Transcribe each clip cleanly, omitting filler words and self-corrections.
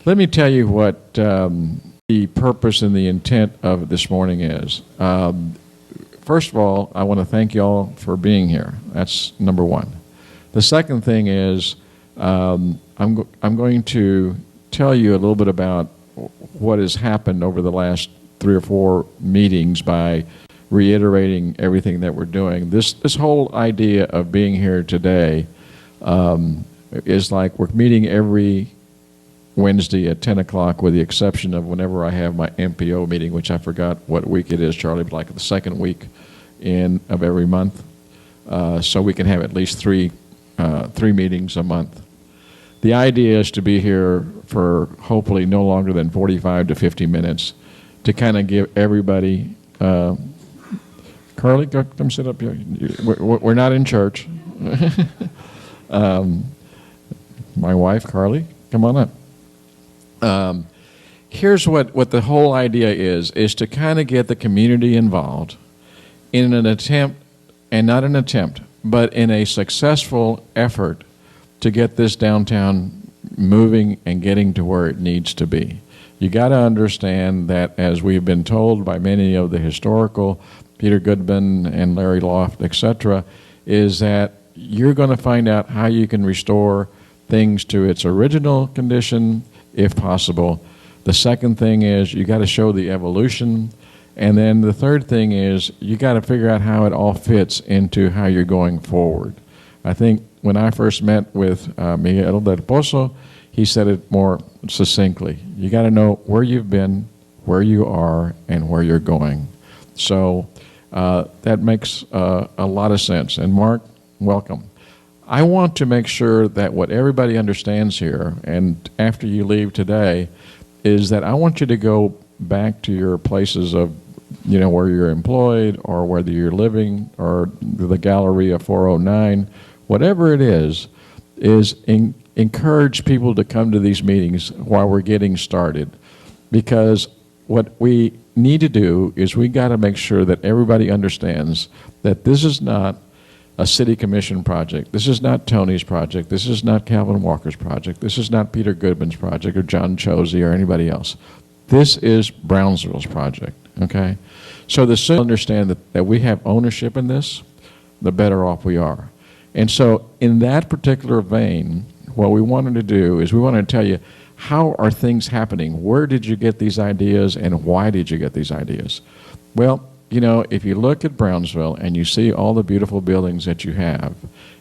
Let me tell you what the purpose and the intent of this morning is. First of all, I want to thank you all for being here. That's number one. The second thing is I'm going to tell you a little bit about what has happened over the last 3 or 4 meetings by reiterating everything that we're doing. This whole idea of being here today is like we're meeting every Wednesday at 10 o'clock with the exception of whenever I have my MPO meeting, which I forgot what week it is, Charlie, but like the second week of every month. So we can have at least three meetings a month. The idea is to be here for hopefully no longer than 45 to 50 minutes to kind of give everybody, Carly, come sit up here. We're not in church. My wife, Carly, come on up. Here's what the whole idea is to kind of get the community involved in an attempt, and not an attempt, but in a successful effort to get this downtown moving and getting to where it needs to be. You got to understand that, as we've been told by many of the historical, Peter Goodman and Larry Loft, etc., is that you're going to find out how you can restore things to its original condition, if possible. The second thing is you got to show the evolution. And then the third thing is you got to figure out how it all fits into how you're going forward. I think when I first met with Miguel del Pozo, he said it more succinctly. You got to know where you've been, where you are, and where you're going. So that makes a lot of sense. And Mark, welcome. I want to make sure that what everybody understands here, and after you leave today, is that I want you to go back to your places of, where you're employed, or whether you're living, or the Galleria 409, whatever it is encourage people to come to these meetings while we're getting started. Because what we need to do is we got to make sure that everybody understands that this is not a city commission project. This is not Tony's project. This is not Calvin Walker's project. This is not Peter Goodman's project or John Chosey or anybody else. This is Brownsville's project, okay? So the sooner we understand that we have ownership in this, the better off we are. And so in that particular vein, what we wanted to do is we wanted to tell you, how are things happening? Where did you get these ideas, and why did you get these ideas? Well, if you look at Brownsville and you see all the beautiful buildings that you have,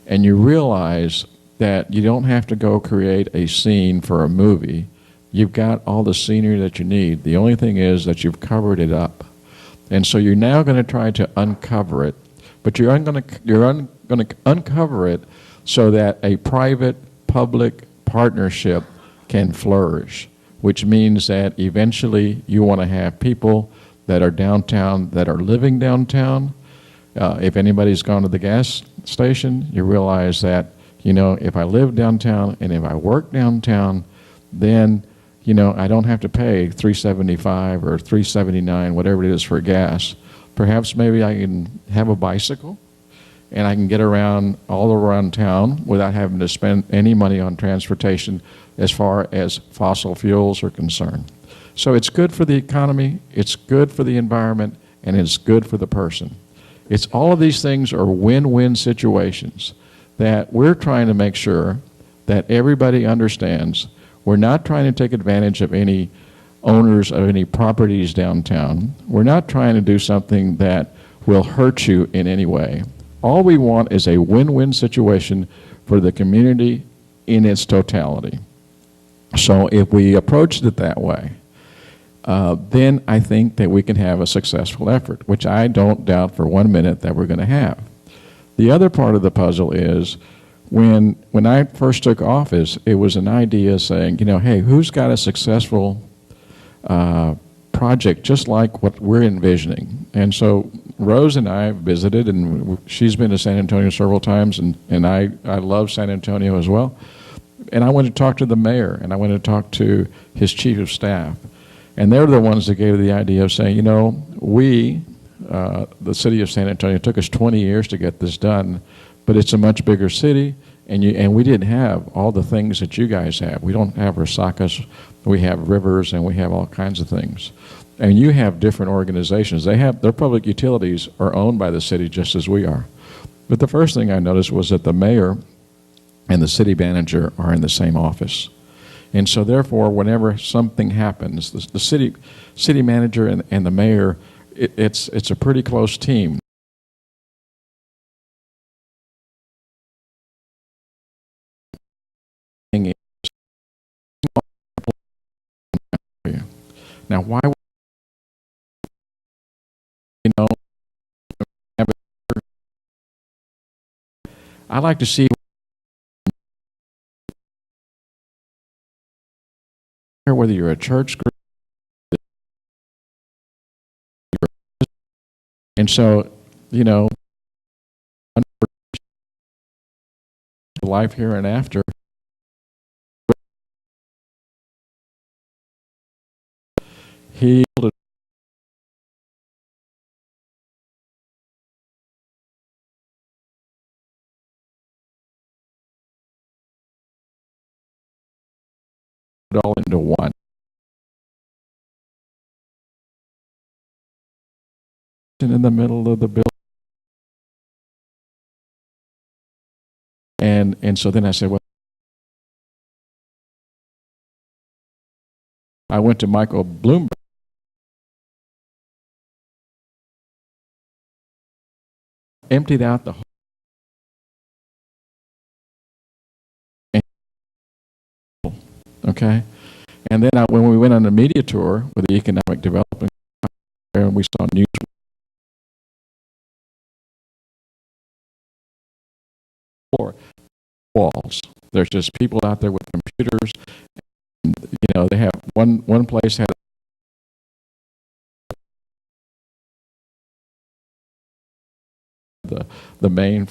and you realize that you don't have to go create a scene for a movie, you've got all the scenery that you need. The only thing is that you've covered it up. And so you're now going to try to uncover it, but you're going to uncover it so that a private-public partnership can flourish, which means that eventually you want to have people that are downtown, that are living downtown. If anybody's gone to the gas station, you realize that, if I live downtown and if I work downtown, then, I don't have to pay $3.75 or $3.79, whatever it is for gas. Perhaps maybe I can have a bicycle and I can get around all around town without having to spend any money on transportation as far as fossil fuels are concerned. So it's good for the economy, it's good for the environment, and it's good for the person. It's all of these things are win-win situations that we're trying to make sure that everybody understands. We're not trying to take advantage of any owners of any properties downtown. We're not trying to do something that will hurt you in any way. All we want is a win-win situation for the community in its totality. So if we approached it that way, then I think that we can have a successful effort, which I don't doubt for 1 minute that we're going to have. The other part of the puzzle is when I first took office, it was an idea saying, hey, who's got a successful project just like what we're envisioning? And so Rose and I visited, and she's been to San Antonio several times, and I love San Antonio as well. And I went to talk to the mayor, and I went to talk to his chief of staff. And they're the ones that gave the idea of saying, we, the city of San Antonio, it took us 20 years to get this done, but it's a much bigger city, and we didn't have all the things that you guys have. We don't have resacas we have rivers, and we have all kinds of things. And you have different organizations. Their public utilities are owned by the city just as we are. But the first thing I noticed was that the mayor and the city manager are in the same office. And so therefore, whenever something happens, the city manager and the mayor, it's a pretty close team. Now, why would have I like to see whether you're a church group. And so, life here and after, he it all into one. In the middle of the building. And so then I said, well, I went to Michael Bloomberg. Emptied out the whole. Okay? And then when we went on a media tour with the economic development, and we saw news walls. There's just people out there with computers. And, they have one place had the main.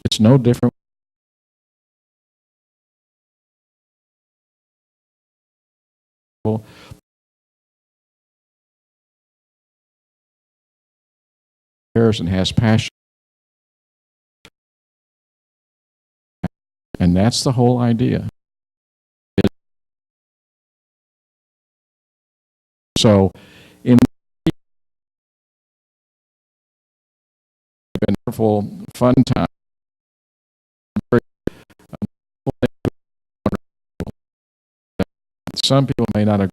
It's no different. And has passion. And that's the whole idea. So, in a wonderful, fun time, some people may not agree.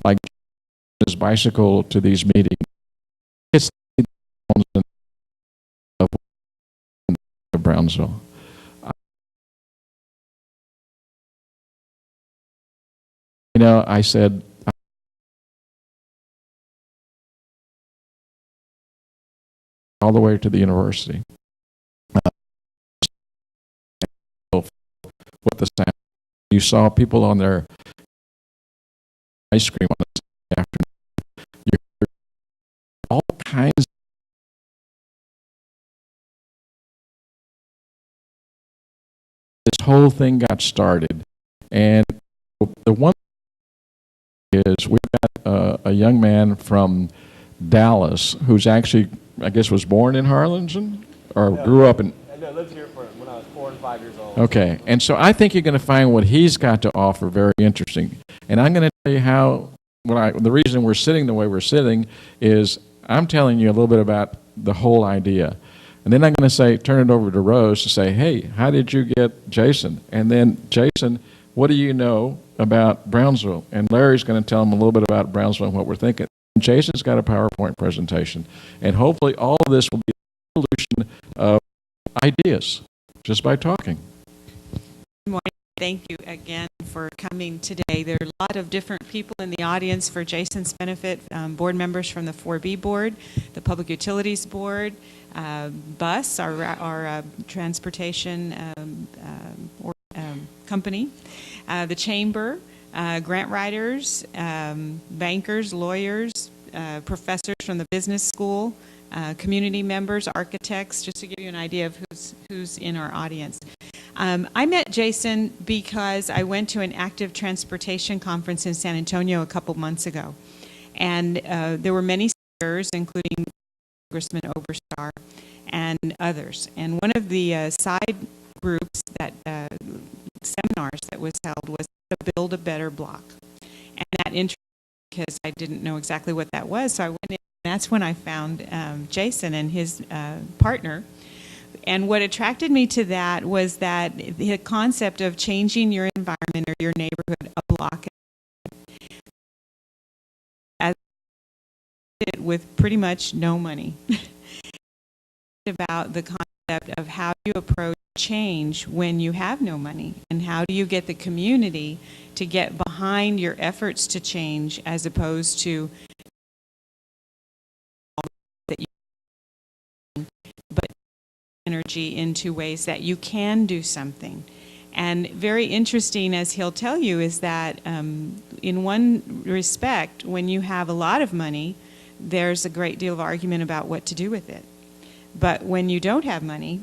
Like his bicycle to these meetings. It's of Brownsville. I said, all the way to the university. What the sound? You saw people on their ice cream on the afternoon. You heard all kinds. This whole thing got started, and the one is we've got a young man from Dallas who's actually, I guess, was born in Harlingen or grew up in. I lived here when I was 4 and 5 years old. Okay, and so I think you're going to find what he's got to offer very interesting. And I'm going to tell you how. The reason we're sitting the way we're sitting is I'm telling you a little bit about the whole idea. And then I'm going to turn it over to Rose to say, hey, how did you get Jason? And then, Jason, what do you know about Brownsville? And Larry's going to tell him a little bit about Brownsville and what we're thinking. Jason's got a PowerPoint presentation, and hopefully all of this will be a solution of ideas just by talking. Good morning. Thank you again for coming today. There are a lot of different people in the audience for Jason's benefit, board members from the 4B board, the Public Utilities Board, BUS, our transportation company, the Chamber, grant writers, bankers, lawyers, professors from the business school, community members, architects, just to give you an idea of who's in our audience. I met Jason because I went to an active transportation conference in San Antonio a couple months ago. And there were many speakers, including Congressman Oberstar and others. And one of the side groups that seminars that was held was to build a better block. And that interested me because I didn't know exactly what that was. So I went in, and that's when I found Jason and his partner. And what attracted me to that was that the concept of changing your environment or your neighborhood a block as it with pretty much no money. About the concept of how you approach change when you have no money, and how do you get the community to get behind your efforts to change as opposed to that you but energy into ways that you can do something. And very interesting, as he'll tell you, is that in one respect, when you have a lot of money, there's a great deal of argument about what to do with it. But when you don't have money,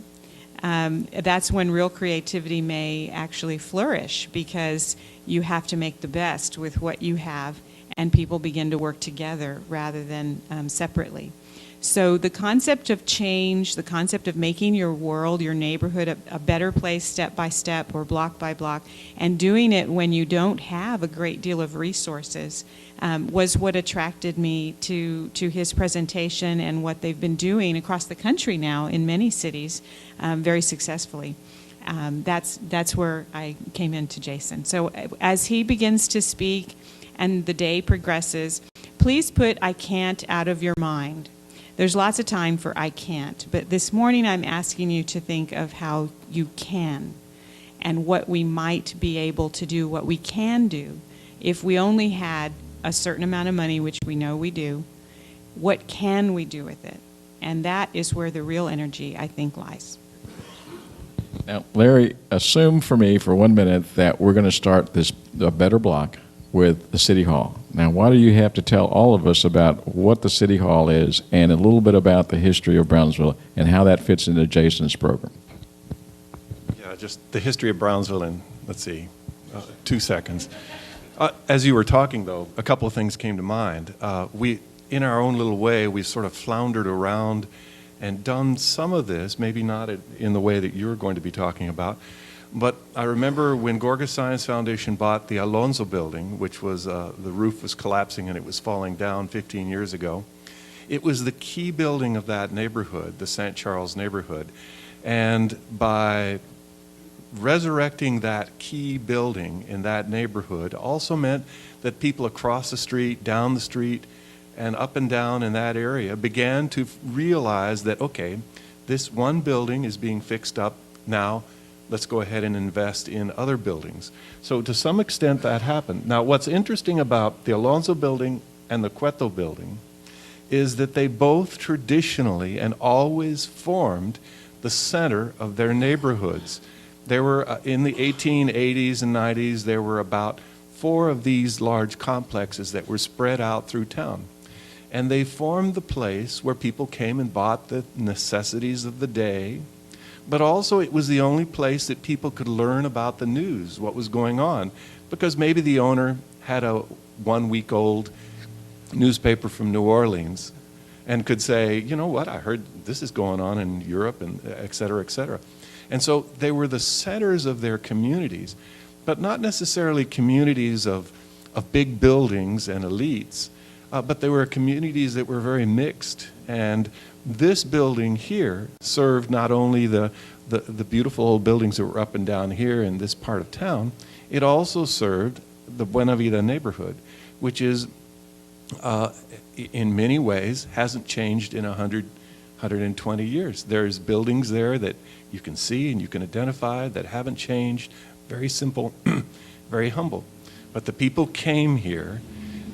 that's when real creativity may actually flourish, because you have to make the best with what you have, and people begin to work together rather than separately. So the concept of change, the concept of making your world, your neighborhood a better place step by step or block by block, and doing it when you don't have a great deal of resources, was what attracted me to his presentation and what they've been doing across the country now in many cities very successfully. That's where I came into Jason. So as he begins to speak and the day progresses, please put "I can't" out of your mind. There's lots of time for "I can't," but this morning I'm asking you to think of how you can and what we might be able to do, what we can do if we only had a certain amount of money, which we know we do. What can we do with it? And that is where the real energy, I think, lies. Now, Larry, assume for me for 1 minute that we're going to start a better block with the City Hall. Now, why do you have to tell all of us about what the City Hall is and a little bit about the history of Brownsville and how that fits into Jason's program? Yeah, just the history of Brownsville in, 2 seconds. As you were talking, though, a couple of things came to mind. We, in our own little way, we sort of floundered around and done some of this, maybe not in the way that you're going to be talking about. But I remember when Gorgas Science Foundation bought the Alonzo building, which was, the roof was collapsing and it was falling down 15 years ago. It was the key building of that neighborhood, the St. Charles neighborhood. And by resurrecting that key building in that neighborhood also meant that people across the street, down the street, and up and down in that area began to realize that, okay, this one building is being fixed up now. Let's go ahead and invest in other buildings. So to some extent that happened. Now what's interesting about the Alonzo building and the Cueto building is that they both traditionally and always formed the center of their neighborhoods. There were, in the 1880s and 90s, there were about 4 of these large complexes that were spread out through town. And they formed the place where people came and bought the necessities of the day, but also it was the only place that people could learn about the news, what was going on, because maybe the owner had a 1-week-old newspaper from New Orleans and could say, you know what, I heard this is going on in Europe, and et cetera, et cetera. And so they were the centers of their communities, but not necessarily communities of big buildings and elites, but they were communities that were very mixed. And this building here served not only the beautiful old buildings that were up and down here in this part of town, it also served the Buena Vida neighborhood, which is in many ways, hasn't changed in 120 years. There's buildings there that you can see and you can identify that haven't changed. Very simple, very humble. But the people came here,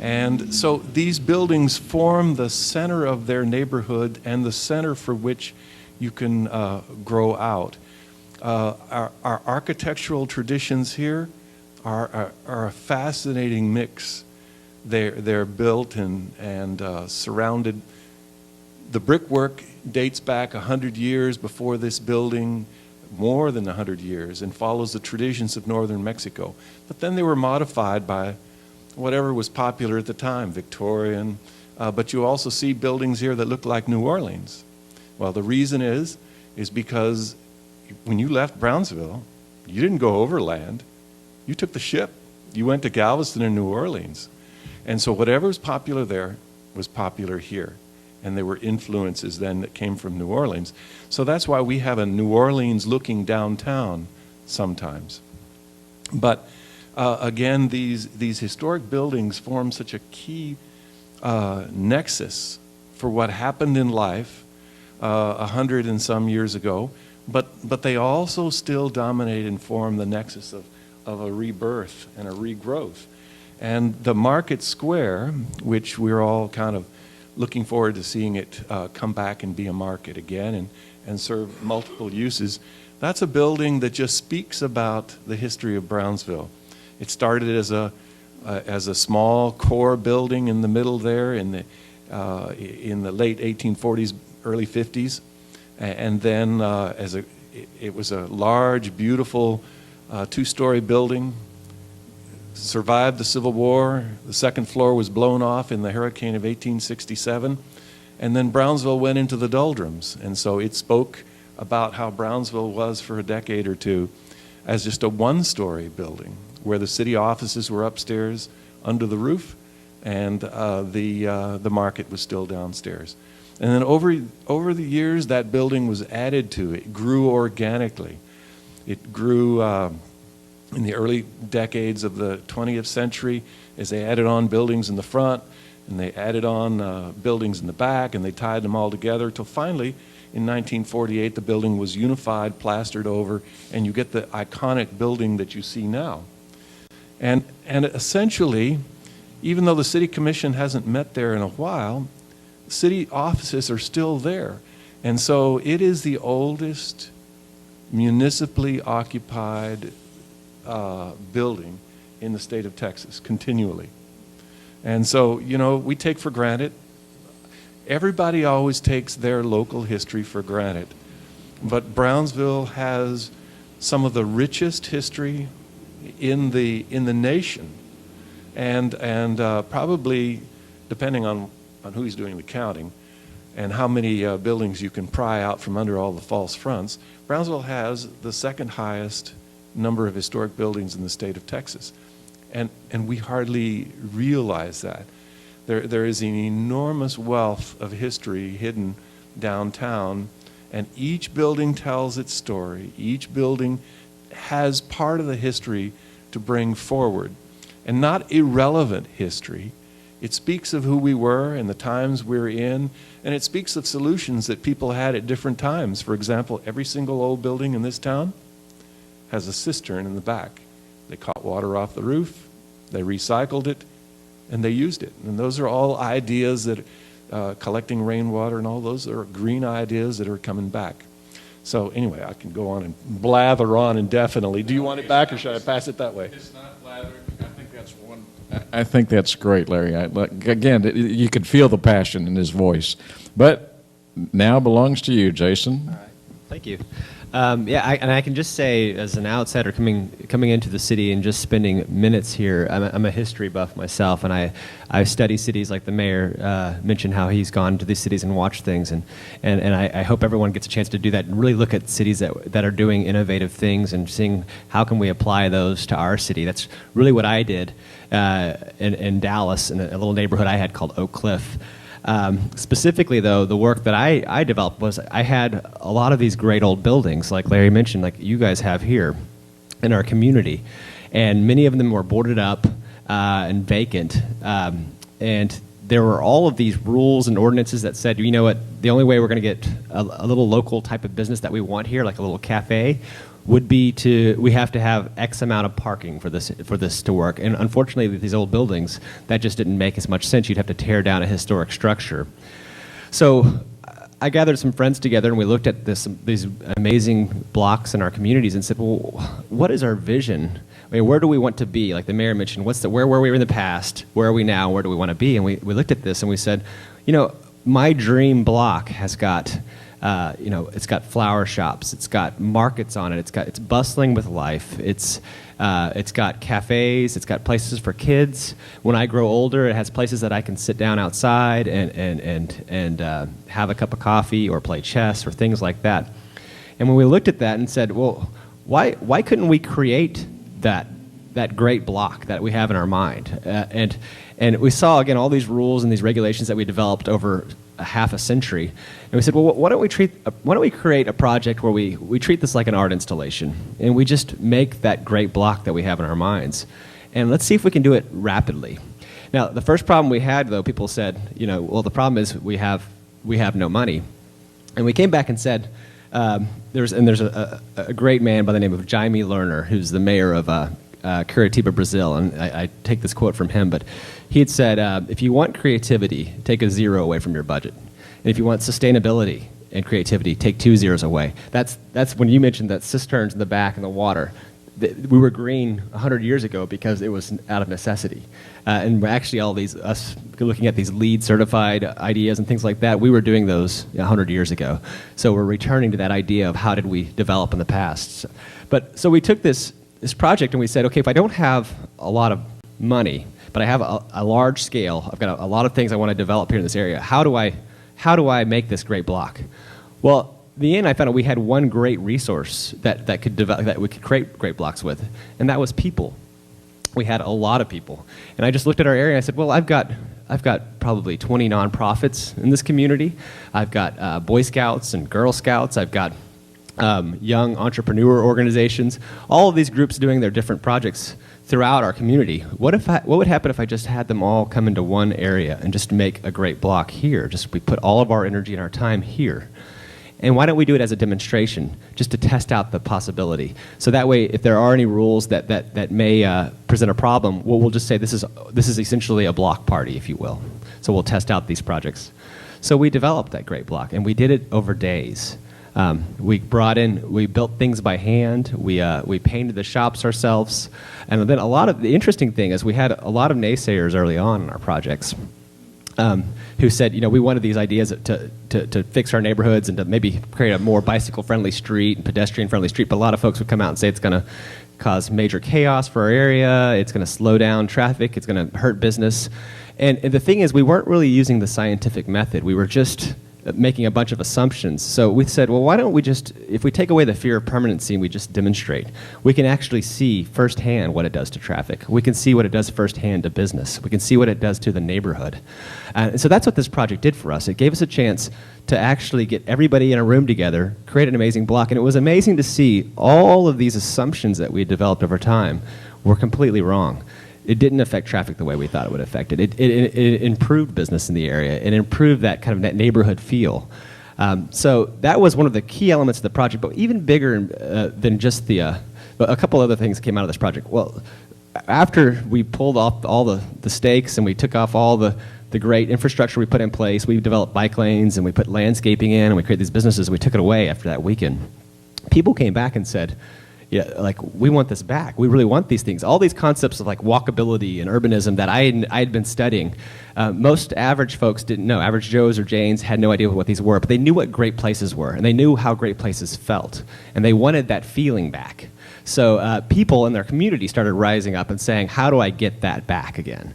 and so these buildings form the center of their neighborhood and the center for which you can grow out. Our architectural traditions here are a fascinating mix. They're built and surrounded. The brickwork dates back 100 years before this building, more than 100 years, and follows the traditions of northern Mexico. But then they were modified by whatever was popular at the time, Victorian. But you also see buildings here that look like New Orleans. Well, the reason is because when you left Brownsville, you didn't go overland. You took the ship. You went to Galveston and New Orleans. And so whatever was popular there was popular here. And there were influences then that came from New Orleans. So that's why we have a New Orleans-looking downtown sometimes. But again, these historic buildings form such a key nexus for what happened in life 100 and some years ago. But they also still dominate and form the nexus of a rebirth and a regrowth. And the Market Square, which we're all kind of looking forward to seeing it come back and be a market again and serve multiple uses, that's a building that just speaks about the history of Brownsville. It started as a small core building in the middle there in the late 1840s, early 50s, and then it was a large, beautiful two-story building. Survived the Civil War. The second floor was blown off in the hurricane of 1867. And then Brownsville went into the doldrums. And so it spoke about how Brownsville was for a decade or two as just a one-story building where the city offices were upstairs under the roof and the market was still downstairs. And then over the years, that building was added to. It grew organically. It grew in the early decades of the 20th century as they added on buildings in the front and they added on buildings in the back and they tied them all together till finally in 1948 the building was unified, plastered over, and you get the iconic building that you see now. And essentially, even though the city commission hasn't met there in a while, city offices are still there. And so it is the oldest municipally occupied building in the state of Texas, continually. And so, we take for granted. Everybody always takes their local history for granted. But Brownsville has some of the richest history in the nation. And probably, depending on who's doing the counting and how many buildings you can pry out from under all the false fronts, Brownsville has the second highest number of historic buildings in the state of Texas. And we hardly realize that. There is an enormous wealth of history hidden downtown, and each building tells its story. Each building has part of the history to bring forward, and not irrelevant history. It speaks of who we were and the times we're in, and it speaks of solutions that people had at different times. For example, every single old building in this town has a cistern in the back. They caught water off the roof, they recycled it, and they used it. And those are all ideas that, collecting rainwater and all those are green ideas that are coming back. So anyway, I can go on and blather on indefinitely. Do you want it back or should I pass it that way? It's not blathering. I think that's great, Larry. Again, you could feel the passion in his voice. But now belongs to you, Jason. All right. Thank you. I can just say, as an outsider coming into the city and just spending minutes here, I'm a history buff myself, and I study cities like the mayor mentioned how he's gone to these cities and watched things, and I hope everyone gets a chance to do that and really look at cities that are doing innovative things and seeing how can we apply those to our city. That's really what I did in Dallas, in a little neighborhood I had called Oak Cliff. Specifically, though, the work that I developed was I had a lot of these great old buildings, like Larry mentioned, like you guys have here in our community. And many of them were boarded up and vacant. And there were all of these rules and ordinances that said, you know what, the only way we're going to get a little local type of business that we want here, like a little cafe, would be we have to have X amount of parking for this to work. And unfortunately, with these old buildings, that just didn't make as much sense. You'd have to tear down a historic structure. So I gathered some friends together, and we looked at these amazing blocks in our communities and said, well, what is our vision? I mean, where do we want to be? Like the mayor mentioned, where were we in the past? Where are we now? Where do we want to be? And we looked at this and we said, my dream block has got, it's got flower shops, it's got markets on it, it's bustling with life, it's got cafes, it's got places for kids. When I grow older, it has places that I can sit down outside and have a cup of coffee or play chess or things like that. And when we looked at that and said, well, why couldn't we create that great block that we have in our mind? And we saw, again, all these rules and these regulations that we developed over a half a century. And we said, well, why don't we create a project where we treat this like an art installation, and we just make that great block that we have in our minds. And let's see if we can do it rapidly. Now, the first problem we had, though, people said, well, the problem is we have no money. And we came back and said, there's a great man by the name of Jaime Lerner, who's the mayor of Curitiba, Brazil, and I take this quote from him, but he had said, if you want creativity, take a zero away from your budget. And if you want sustainability and creativity, take 2 zeros away. That's when you mentioned that cisterns in the back and the water. We were green 100 years ago because it was out of necessity. And actually us looking at these LEED certified ideas and things like that, we were doing those 100 years ago. So we're returning to that idea of how did we develop in the past. So we took this project and we said, okay, if I don't have a lot of money, but I have a large scale, I've got a lot of things I want to develop here in this area, how do I make this great block? Well, in the end, I found out we had one great resource that we could create great blocks with, and that was people. We had a lot of people. And I just looked at our area and I said, well, I've got probably 20 nonprofits in this community. I've got Boy Scouts and Girl Scouts. I've got young entrepreneur organizations, all of these groups doing their different projects throughout our community. What would happen if I just had them all come into one area and just make a great block here? We put all of our energy and our time here. And why don't we do it as a demonstration, just to test out the possibility? So that way, if there are any rules that may present a problem, we'll just say this is essentially a block party, if you will. So we'll test out these projects. So we developed that great block, and we did it over days. We built things by hand. We painted the shops ourselves, and then the interesting thing is we had a lot of naysayers early on in our projects, who said, we wanted these ideas to fix our neighborhoods and to maybe create a more bicycle-friendly street and pedestrian-friendly street. But a lot of folks would come out and say it's going to cause major chaos for our area. It's going to slow down traffic. It's going to hurt business. And the thing is, we weren't really using the scientific method. We were just making a bunch of assumptions. So we said, well, why don't we if we take away the fear of permanency and we just demonstrate, we can actually see firsthand what it does to traffic. We can see what it does firsthand to business. We can see what it does to the neighborhood. And so that's what this project did for us. It gave us a chance to actually get everybody in a room together, create an amazing block. And it was amazing to see all of these assumptions that we had developed over time were completely wrong. It didn't affect traffic the way we thought it would affect it. It improved business in the area. It improved that kind of that neighborhood feel. So that was one of the key elements of the project, but even bigger than just a couple other things came out of this project. Well, after we pulled off all the stakes and we took off all the great infrastructure we put in place, we developed bike lanes and we put landscaping in and we created these businesses and we took it away after that weekend. People came back and said, we want this back. We really want these things. All these concepts of walkability and urbanism that I had been studying, most average folks didn't know. Average Joes or Janes had no idea what these were, but they knew what great places were, and they knew how great places felt, and they wanted that feeling back. So people in their community started rising up and saying, how do I get that back again?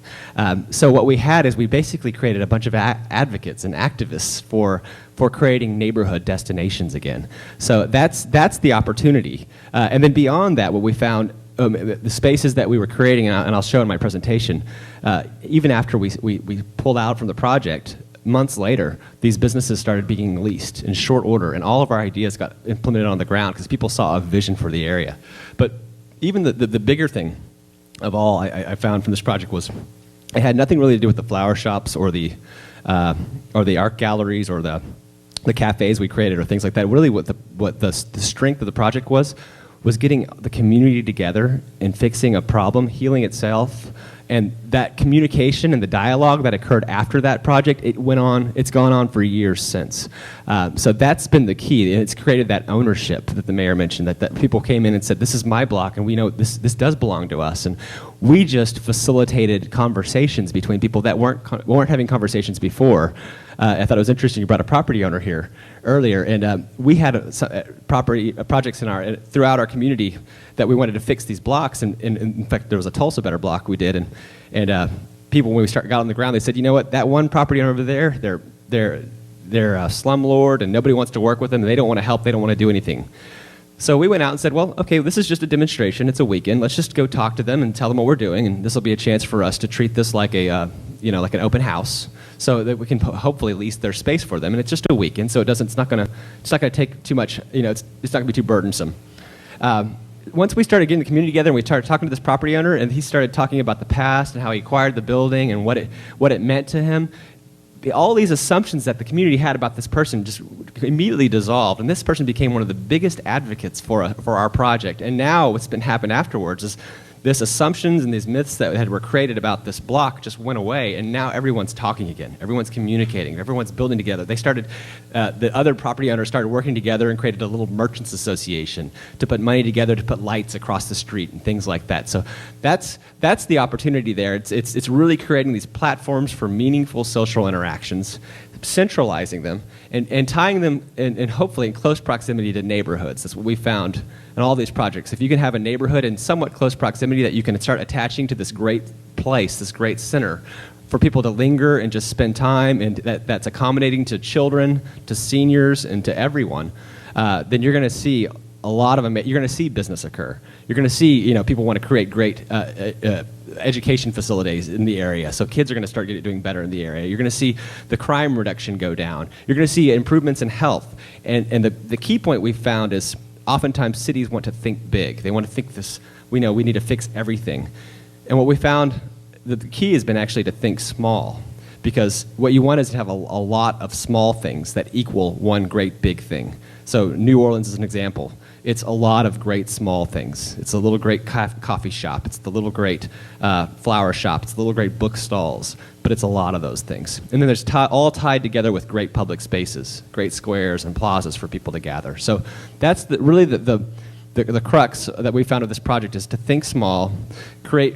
So what we had is we basically created a bunch of advocates and activists for creating neighborhood destinations again. So that's the opportunity. And then beyond that, what we found, the spaces that we were creating, and I'll show in my presentation, even after we pulled out from the project, months later, these businesses started being leased in short order, and all of our ideas got implemented on the ground because people saw a vision for the area. But even the bigger thing of all I found from this project was It had nothing really to do with the flower shops or the art galleries or the cafes we created or things like that. Really, what the strength of the project was getting the community together and fixing a problem, healing itself, and that communication and the dialogue that occurred after that project, it's gone on for years since. So that's been the key, and it's created that ownership that the mayor mentioned, that people came in and said, this is my block, and we know this does belong to us. And we just facilitated conversations between people that weren't having conversations before. I thought it was interesting you brought a property owner here earlier, and we had projects throughout our community that we wanted to fix these blocks, and in fact there was a Tulsa Better block we did, and people, when we got on the ground, they said, you know what, that one property owner over there, they're a slumlord and nobody wants to work with them, and they don't want to help, they don't want to do anything. So we went out and said, well, okay, this is just a demonstration, it's a weekend, let's just go talk to them and tell them what we're doing, and this will be a chance for us to treat this like like an open house, so that we can hopefully lease their space for them. And it's just a weekend, so it's not going to take too much, it's not going to be too burdensome. Once we started getting the community together and we started talking to this property owner, and he started talking about the past and how he acquired the building and what it meant to him, all these assumptions that the community had about this person just immediately dissolved, and this person became one of the biggest advocates for our project. And now what's been happened afterwards is this assumptions and these myths that were created about this block just went away, and now everyone's talking again. Everyone's communicating. Everyone's building together. They started, the other property owners started working together and created a little merchants association to put money together to put lights across the street and things like that. So that's the opportunity there. It's really creating these platforms for meaningful social interactions, centralizing them, and tying them and hopefully in close proximity to neighborhoods. That's what we found in all these projects. If you can have a neighborhood in somewhat close proximity that you can start attaching to this great place, this great center, for people to linger and just spend time, and that's accommodating to children, to seniors, and to everyone, then you're going to see a lot of you're going to see business occur. You're going to see people want to create great education facilities in the area, so kids are going to start doing better in the area. You're going to see the crime reduction go down. You're going to see improvements in health. And the key point we've found is oftentimes cities want to think big. They want to think this, we need to fix everything. And what we found, the key has been actually to think small, because what you want is to have a lot of small things that equal one great big thing. So New Orleans is an example. It's a lot of great small things. It's a little great coffee shop. It's the little great flower shop. It's the little great book stalls. But it's a lot of those things. And then there's all tied together with great public spaces, great squares and plazas for people to gather. So that's really the crux that we found of this project, is to think small, create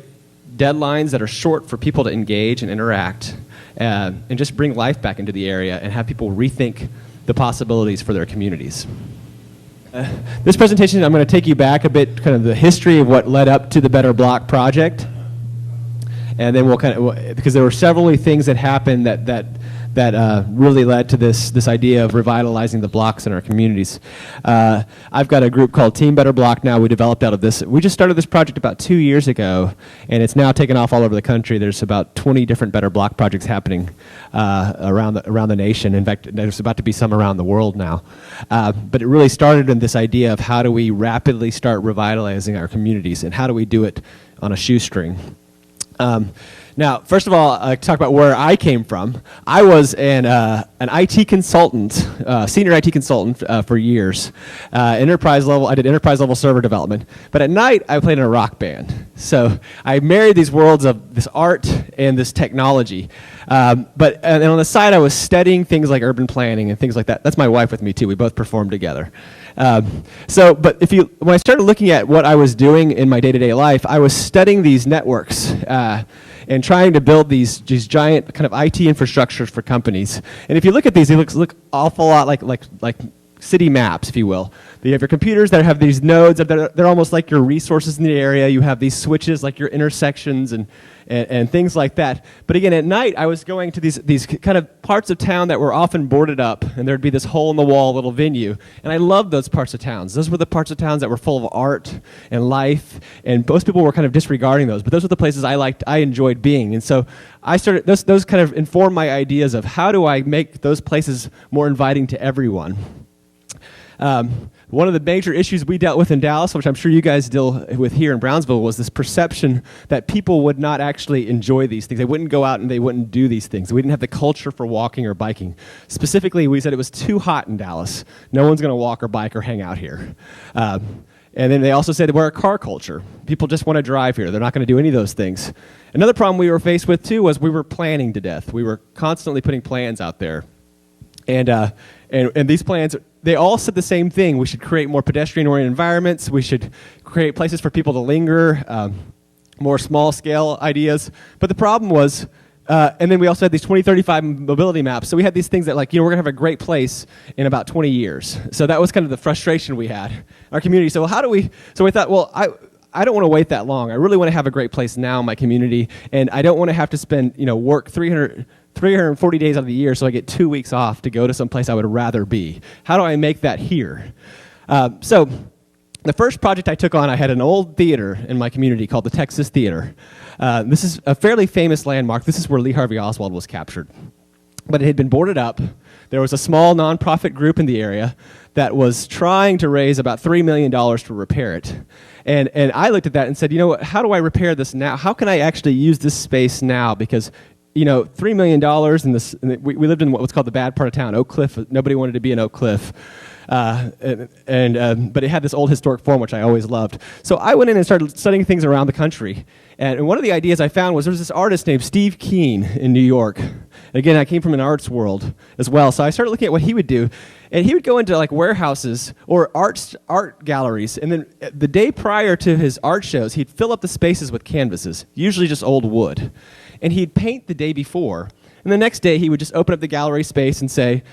deadlines that are short for people to engage and interact, and just bring life back into the area and have people rethink the possibilities for their communities. This presentation, I'm going to take you back a bit, kind of the history of what led up to the Better Block project, and then because there were several things that happened that really led to this idea of revitalizing the blocks in our communities. I've got a group called Team Better Block now. We developed out of this. We just started this project about 2 years ago, and it's now taken off all over the country. There's about 20 different Better Block projects happening around the nation. In fact, there's about to be some around the world now. But it really started in this idea of how do we rapidly start revitalizing our communities, and how do we do it on a shoestring. Now, first of all, talk about where I came from. I was an IT consultant, senior IT consultant for years. Enterprise level, I did enterprise level server development. But at night, I played in a rock band. So I married these worlds of this art and this technology. But and on the side, I was studying things like urban planning and things like that. That's my wife with me too. We both performed together. But when I started looking at what I was doing in my day-to-day life, I was studying these networks and trying to build these giant kind of IT infrastructures for companies. And if you look at these, they look awful lot like city maps, if you will. You have your computers that have these nodes. They're almost like your resources in the area. You have these switches like your intersections and things like that. But again, at night, I was going to these kind of parts of town that were often boarded up, and there'd be this hole-in-the-wall little venue. And I loved those parts of towns. Those were the parts of towns that were full of art and life, and most people were kind of disregarding those. But those were the places I enjoyed being. And so I started, those kind of informed my ideas of how do I make those places more inviting to everyone. one of the major issues we dealt with in Dallas, which I'm sure you guys deal with here in Brownsville, was this perception that people would not actually enjoy these things. They wouldn't go out and they wouldn't do these things. We didn't have the culture for walking or biking. Specifically, we said it was too hot in Dallas. No one's going to walk or bike or hang out here. And then they also said that we're a car culture. People just want to drive here. They're not going to do any of those things. Another problem we were faced with, too, was we were planning to death. We were constantly putting plans out there. And these plans, they all said the same thing. We should create more pedestrian-oriented environments. We should create places for people to linger, more small-scale ideas. But the problem was, and then we also had these 2035 mobility maps. So we had these things that, like, we're going to have a great place in about 20 years. So that was kind of the frustration we had in our community. So how do we, so we thought, well, I don't want to wait that long. I really want to have a great place now in my community, and I don't want to have to spend, work 340 days out of the year so I get 2 weeks off to go to some place I would rather be. How do I make that here? So the first project I took on, I had an old theater in my community called the Texas Theater. This is a fairly famous landmark. This is where Lee Harvey Oswald was captured. But it had been boarded up. There was a small nonprofit group in the area that was trying to raise about $3 million to repair it. And I looked at that and said, how do I repair this now? How can I actually use this space now? Because $3 million in this. We lived in what's called the bad part of town, Oak Cliff. Nobody wanted to be in Oak Cliff, but it had this old historic form which I always loved. So I went in and started studying things around the country. And one of the ideas I found was there was this artist named Steve Keen in New York. And again, I came from an arts world as well, so I started looking at what he would do. And he would go into like warehouses or art galleries, and then the day prior to his art shows, he'd fill up the spaces with canvases, usually just old wood. And he'd paint the day before, and the next day he would just open up the gallery space and say,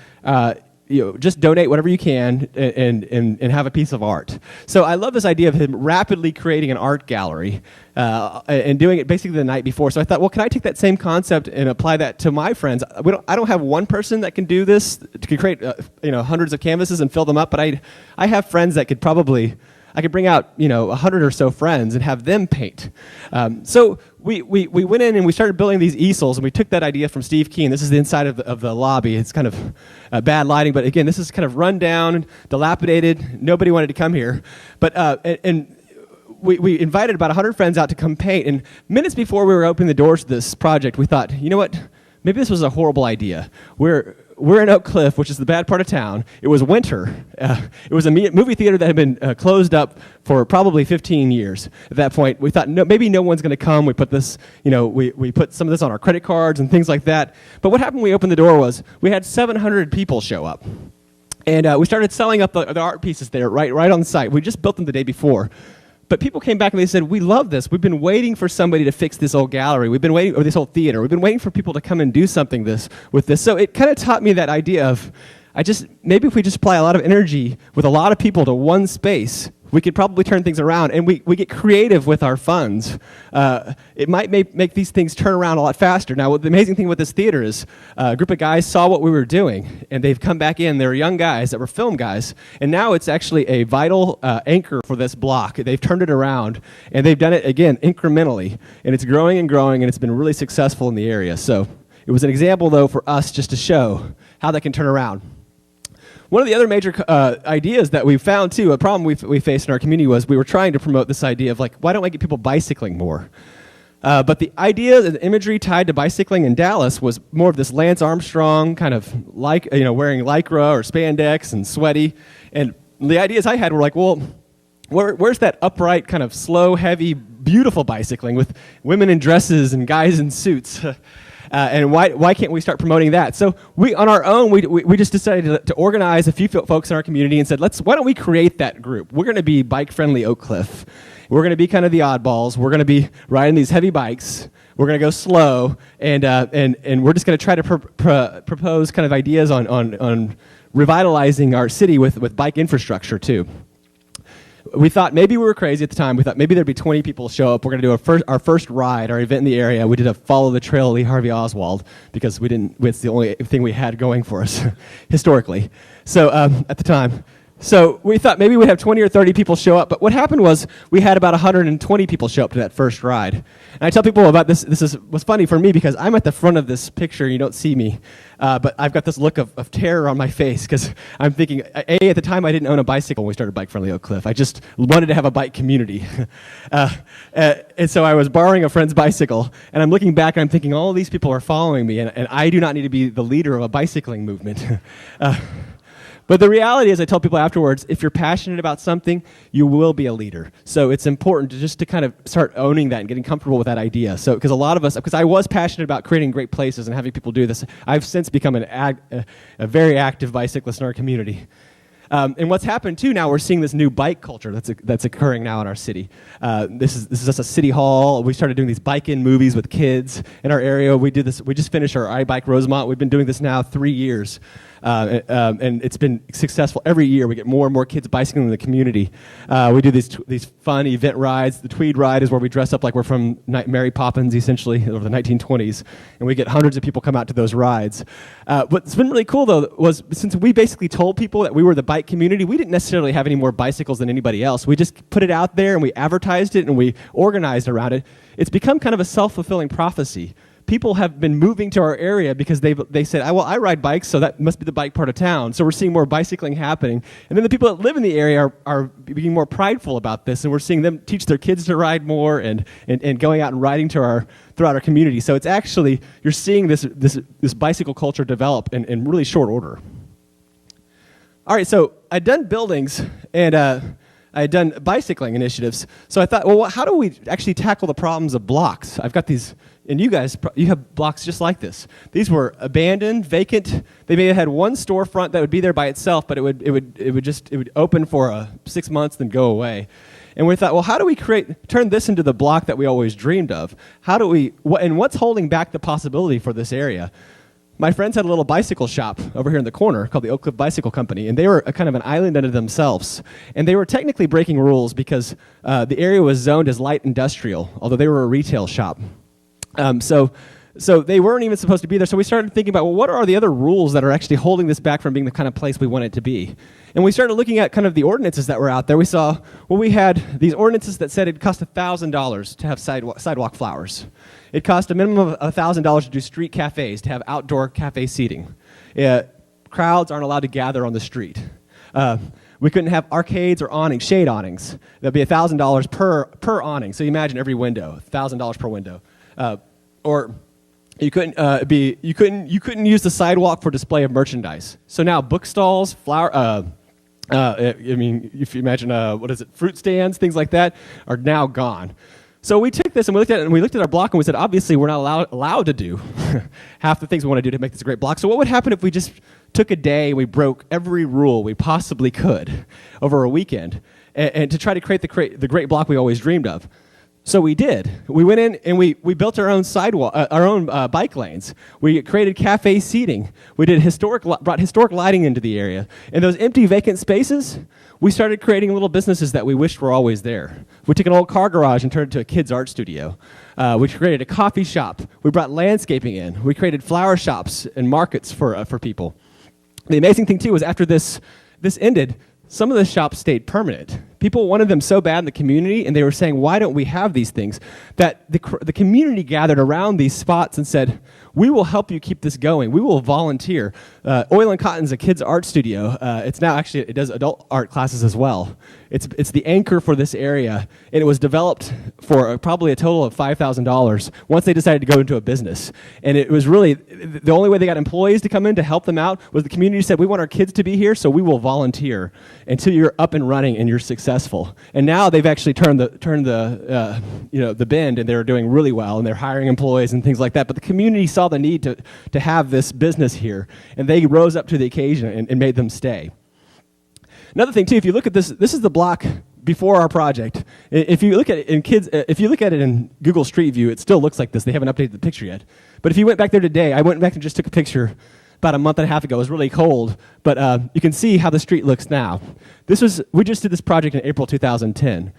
just donate whatever you can and have a piece of art. So I love this idea of him rapidly creating an art gallery and doing it basically the night before. So I thought, well, can I take that same concept and apply that to my friends? I don't have one person that can do this, to create hundreds of canvases and fill them up, but I have friends that could probably, I could bring out 100 or so friends and have them paint. So we went in and we started building these easels, and we took that idea from Steve Keen. This is the inside of the lobby. It's kind of bad lighting, but again, this is kind of run down, dilapidated. Nobody wanted to come here, but we invited about 100 friends out to come paint. And minutes before we were opening the doors to this project, we thought, you know what? Maybe this was a horrible idea. We're in Oak Cliff, which is the bad part of town. It was winter. It was a movie theater that had been closed up for probably 15 years. At that point, we thought, maybe no one's going to come. We put this, we put some of this on our credit cards and things like that. But what happened when we opened the door was we had 700 people show up. And we started selling up the art pieces there right on the site. We just built them the day before. But people came back and they said, we love this. We've been waiting for somebody to fix this old gallery. We've been waiting, or this old theater. We've been waiting for people to come and do something with this. So it kind of taught me that idea of, maybe if we just apply a lot of energy with a lot of people to one space, we could probably turn things around, and we get creative with our funds. It might make these things turn around a lot faster. Now, the amazing thing with this theater is a group of guys saw what we were doing, and they've come back in. They were young guys that were film guys, and now it's actually a vital anchor for this block. They've turned it around, and they've done it, again, incrementally, and it's growing and growing, and it's been really successful in the area. So it was an example, though, for us just to show how that can turn around. One of the other major ideas that we found, too, a problem we faced in our community was we were trying to promote this idea of, why don't we get people bicycling more? But the idea, the imagery tied to bicycling in Dallas was more of this Lance Armstrong kind of wearing Lycra or spandex and sweaty. And the ideas I had were well, where's that upright, kind of slow, heavy, beautiful bicycling with women in dresses and guys in suits? And why can't we start promoting that? So on our own, we just decided to organize a few folks in our community and said, why don't we create that group? We're going to be bike-friendly Oak Cliff. We're going to be kind of the oddballs. We're going to be riding these heavy bikes. We're going to go slow, and we're just going to try to propose kind of ideas on revitalizing our city with bike infrastructure too. We thought maybe we were crazy at the time. We thought maybe there'd be 20 people show up. We're going to do our first ride, our event in the area. We did a follow the trail of Lee Harvey Oswald because it's the only thing we had going for us historically. So at the time, So we thought maybe we'd have 20 or 30 people show up, but what happened was we had about 120 people show up to that first ride. And I tell people about this. Was funny for me because I'm at the front of this picture. You don't see me, but I've got this look of terror on my face because I'm thinking, at the time I didn't own a bicycle when we started Bike Friendly Oak Cliff. I just wanted to have a bike community. And so I was borrowing a friend's bicycle, and I'm looking back and I'm thinking all these people are following me, and I do not need to be the leader of a bicycling movement. But the reality is, I tell people afterwards, if you're passionate about something, you will be a leader. So it's important to kind of start owning that and getting comfortable with that idea. So, because a lot of us, because I was passionate about creating great places and having people do this, I've since become a very active bicyclist in our community. And what's happened too now, we're seeing this new bike culture that's occurring now in our city. This is just a city hall. We started doing these bike-in movies with kids in our area. We did this. We just finished our iBike Rosemont. We've been doing this now 3 years. And it's been successful every year. We get more and more kids bicycling in the community. We do these fun event rides. The Tweed Ride is where we dress up like we're from Mary Poppins, essentially, over the 1920s, and we get hundreds of people come out to those rides. What's been really cool, though, was since we basically told people that we were the bike community, we didn't necessarily have any more bicycles than anybody else. We just put it out there, and we advertised it, and we organized around it. It's become kind of a self-fulfilling prophecy. People have been moving to our area because they said, well, I ride bikes, so that must be the bike part of town. So we're seeing more bicycling happening. And then the people that live in the area are being more prideful about this, and we're seeing them teach their kids to ride more and going out and riding throughout our community. So it's actually, you're seeing this bicycle culture develop in really short order. All right, so I'd done buildings, and I had done bicycling initiatives. So I thought, well, how do we actually tackle the problems of blocks? I've got these, and you guys, you have blocks just like this. These were abandoned, vacant. They may have had one storefront that would be there by itself, but it would open for 6 months, then go away. And we thought, well, how do we turn this into the block that we always dreamed of? And what's holding back the possibility for this area? My friends had a little bicycle shop over here in the corner called the Oak Cliff Bicycle Company, and they were a kind of an island unto themselves. And they were technically breaking rules because the area was zoned as light industrial, although they were a retail shop. So they weren't even supposed to be there. So we started thinking about, well, what are the other rules that are actually holding this back from being the kind of place we want it to be? And we started looking at kind of the ordinances that were out there. We saw, well, we had these ordinances that said it cost $1,000 to have sidewalk flowers. It cost a minimum of $1,000 to do street cafes, to have outdoor cafe seating. Crowds aren't allowed to gather on the street. We couldn't have arcades or awnings, shade awnings. That'd be $1,000 per awning. So you imagine every window, $1,000 per window. Or you couldn't use the sidewalk for display of merchandise. So now bookstalls, if you imagine fruit stands, things like that, are now gone. So we took this and we looked at it, and we looked at our block, and we said, obviously, we're not allowed to do half the things we want to do to make this a great block. So what would happen if we just took a day and we broke every rule we possibly could over a weekend, and to try to create the great block we always dreamed of? So we did. We went in and we built our own sidewalk, our own bike lanes. We created cafe seating. We did brought historic lighting into the area. In those empty, vacant spaces, we started creating little businesses that we wished were always there. We took an old car garage and turned it into a kids' art studio. We created a coffee shop. We brought landscaping in. We created flower shops and markets for people. The amazing thing too was after this ended, some of the shops stayed permanent. People wanted them so bad in the community, and they were saying, why don't we have these things? That the community gathered around these spots and said, we will help you keep this going. We will volunteer. Oil and Cotton's a kids' art studio. It's now actually, it does adult art classes as well. It's the anchor for this area, and it was developed for probably a total of $5,000 once they decided to go into a business. And it was really, the only way they got employees to come in to help them out was the community said, we want our kids to be here, so we will volunteer until you're up and running and you're successful. And now they've actually turned the bend, and they're doing really well, and they're hiring employees and things like that. But the community saw the need to have this business here, and they rose up to the occasion and made them stay. Another thing too, if you look at this is the block before our project. If you look at it in Google Street View, it still looks like this. They haven't updated the picture yet. But if you went back there today, I went back and just took a picture about a month and a half ago. It was really cold, but you can see how the street looks now. We just did this project in April 2010.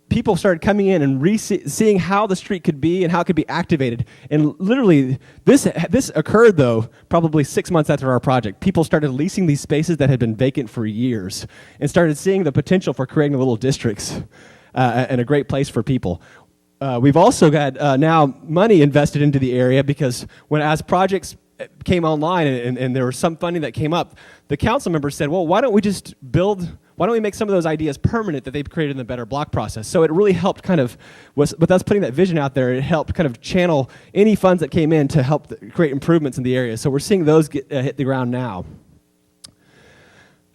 people started coming in and seeing how the street could be and how it could be activated. And literally, this occurred, though, probably 6 months after our project. People started leasing these spaces that had been vacant for years and started seeing the potential for creating little districts and a great place for people. We've also got now money invested into the area because as projects came online and there was some funding that came up, the council members said, well, why don't we make some of those ideas permanent that they've created in the Better Block process? So it really helped kind of, with us putting that vision out there, it helped kind of channel any funds that came in to help create improvements in the area. So we're seeing those hit the ground now.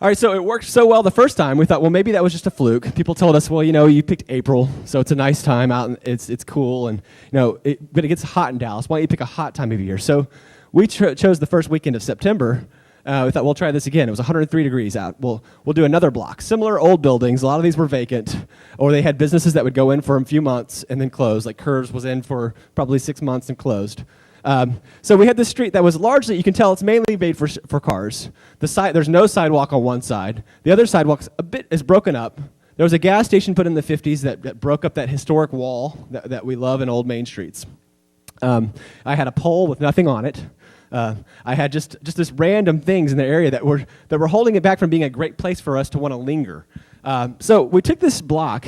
All right, so it worked so well the first time, we thought, well, maybe that was just a fluke. People told us, well, you picked April, so it's a nice time out, and it's cool, and but it gets hot in Dallas. Why don't you pick a hot time of year? So we chose the first weekend of September. We thought, we'll try this again. It was 103 degrees out. We'll do another block. Similar old buildings. A lot of these were vacant, or they had businesses that would go in for a few months and then close. Like Curves was in for probably 6 months and closed. So we had this street that was largely, you can tell it's mainly made for cars. There's no sidewalk on one side. The other sidewalk is broken up. There was a gas station put in the 50s that broke up that historic wall that we love in old main streets. I had a pole with nothing on it. I had just this random things in the area that were holding it back from being a great place for us to want to linger. So we took this block.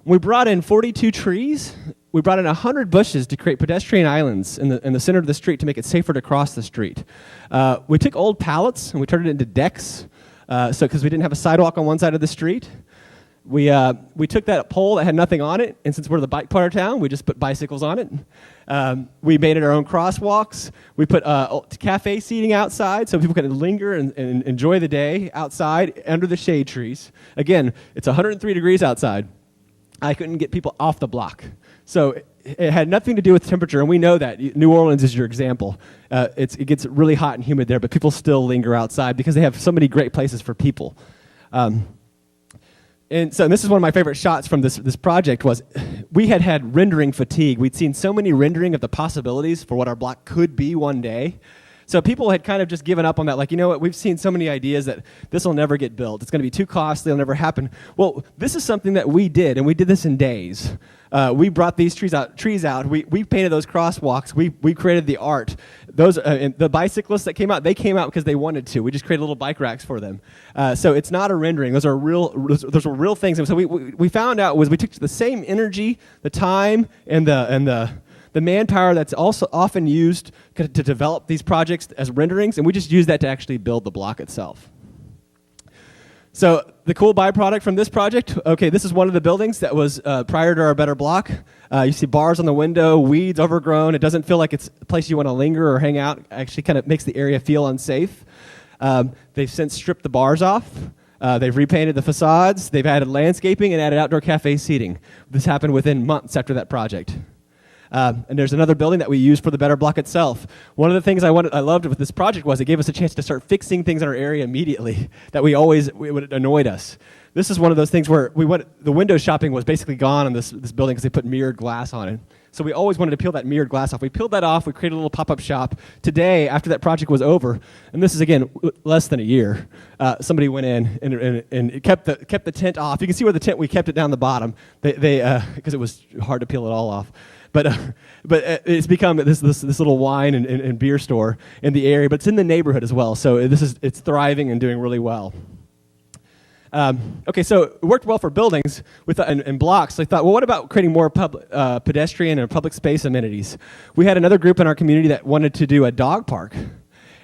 We brought in 42 trees. We brought in 100 bushes to create pedestrian islands in the center of the street to make it safer to cross the street. We took old pallets and we turned it into decks, because we didn't have a sidewalk on one side of the street. We took that pole that had nothing on it, and since we're the bike part of town, we just put bicycles on it. We made it our own crosswalks. We put cafe seating outside so people could linger and enjoy the day outside under the shade trees. Again, it's 103 degrees outside. I couldn't get people off the block. So it had nothing to do with temperature, and we know that. New Orleans is your example. It gets really hot and humid there, but people still linger outside because they have so many great places for people. And this is one of my favorite shots from this project was we had rendering fatigue. We'd seen so many rendering of the possibilities for what our block could be one day. So people had kind of just given up on that, like, you know what, we've seen so many ideas that this will never get built. It's going to be too costly, it'll never happen. Well, this is something that we did, and we did this in days. We brought these trees out. We painted those crosswalks. We created the art. The bicyclists that came out, they came out because they wanted to. We just created little bike racks for them. So it's not a rendering. Those are real things. And so we found out was we took the same energy, the time, and the manpower that's also often used to develop these projects as renderings, and we just use that to actually build the block itself. So the cool byproduct from this project, okay, this is one of the buildings that was prior to our Better Block. You see bars on the window, weeds overgrown. It doesn't feel like it's a place you want to linger or hang out. It actually kind of makes the area feel unsafe. They've since stripped the bars off. They've repainted the facades. They've added landscaping and added outdoor cafe seating. This happened within months after that project. And there's another building that we use for the Better Block itself. One of the things I loved with this project was it gave us a chance to start fixing things in our area immediately that it annoyed us. This is one of those things where the window shopping was basically gone on this building because they put mirrored glass on it. So we always wanted to peel that mirrored glass off. We peeled that off. We created a little pop-up shop. Today, after that project was over, and this is, again, less than a year, somebody went in and kept the tent off. You can see where we kept it down the bottom because it was hard to peel it all off. But it's become this little wine and beer store in the area, but it's in the neighborhood as well. So it's thriving and doing really well. Okay, so it worked well for buildings and blocks. So I thought, well, what about creating more pedestrian and public space amenities? We had another group in our community that wanted to do a dog park.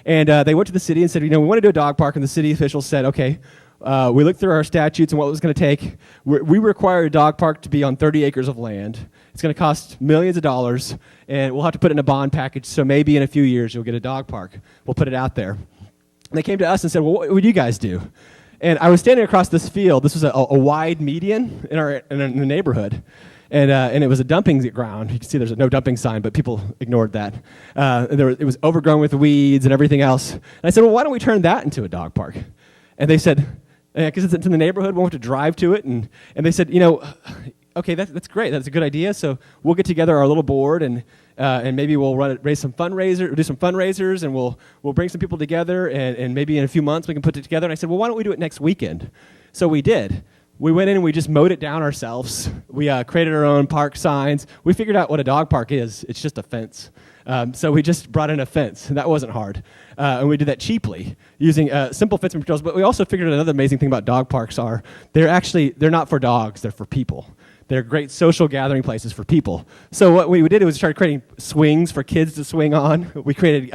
And they went to the city and said, we want to do a dog park. And the city officials said, okay. We looked through our statutes and what it was going to take. We require a dog park to be on 30 acres of land. It's going to cost millions of dollars, and we'll have to put it in a bond package, so maybe in a few years you'll get a dog park. We'll put it out there. And they came to us and said, well, what would you guys do? And I was standing across this field. This was a wide median in the neighborhood, and it was a dumping ground. You can see there's a no dumping sign, but people ignored that. It was overgrown with weeds and everything else. And I said, well, why don't we turn that into a dog park? And they said, because it's in the neighborhood, we won't have to drive to it. And they said, okay, that's great. That's a good idea. So we'll get together our little board and maybe we'll do some fundraisers, and we'll bring some people together, and maybe in a few months we can put it together. And I said, well, why don't we do it next weekend? So we did. We went in and we just mowed it down ourselves. We created our own park signs. We figured out what a dog park is. It's just a fence. So we just brought in a fence, and that wasn't hard. And we did that cheaply using simple fence materials. But we also figured out another amazing thing about dog parks are they're not for dogs, they're for people. They're great social gathering places for people. So what we did was we started creating swings for kids to swing on. We created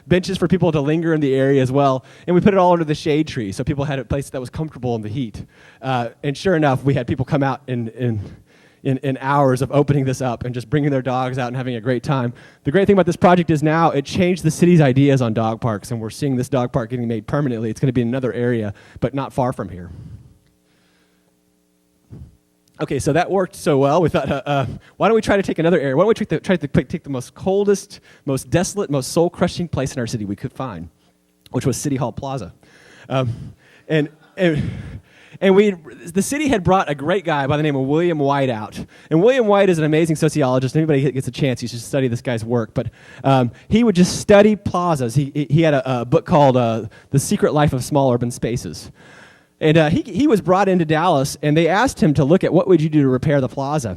benches for people to linger in the area as well. And we put it all under the shade tree so people had a place that was comfortable in the heat. And sure enough, we had people come out in hours of opening this up and just bringing their dogs out and having a great time. The great thing about this project is now it changed the city's ideas on dog parks, and we're seeing this dog park getting made permanently. It's going to be in another area, but not far from here. Okay, so that worked so well. We thought, why don't we try to take another area? Why don't we try to take the most coldest, most desolate, most soul-crushing place in our city we could find, which was City Hall Plaza. The city had brought a great guy by the name of William White out. And William White is an amazing sociologist. Anybody gets a chance, you should study this guy's work. But he would just study plazas. He had a book called The Secret Life of Small Urban Spaces. And he was brought into Dallas, and they asked him to look at what would you do to repair the plaza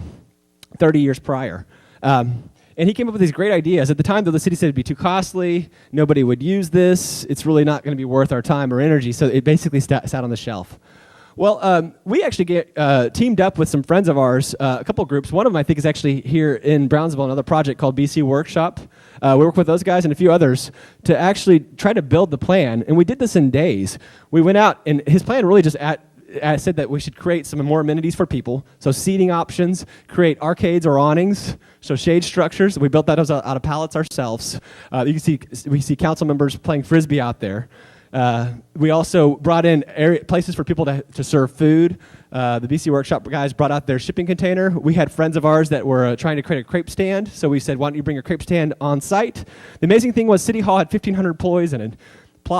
30 years prior. And he came up with these great ideas. At the time, though, the city said it'd be too costly, nobody would use this, it's really not going to be worth our time or energy, so it basically sat on the shelf. Well, we actually teamed up with some friends of ours, a couple groups. One of them, I think, is actually here in Brownsville, another project called BC Workshop. We work with those guys and a few others to actually try to build the plan, and we did this in days. We went out, and his plan really just said that we should create some more amenities for people, so seating options, create arcades or awnings, so shade structures. We built that out of pallets ourselves. We see council members playing Frisbee out there. We also brought in places for people to serve food. The BC Workshop guys brought out their shipping container. We had friends of ours that were trying to create a crepe stand, so we said, why don't you bring your crepe stand on site? The amazing thing was City Hall had 1,500 employees in it.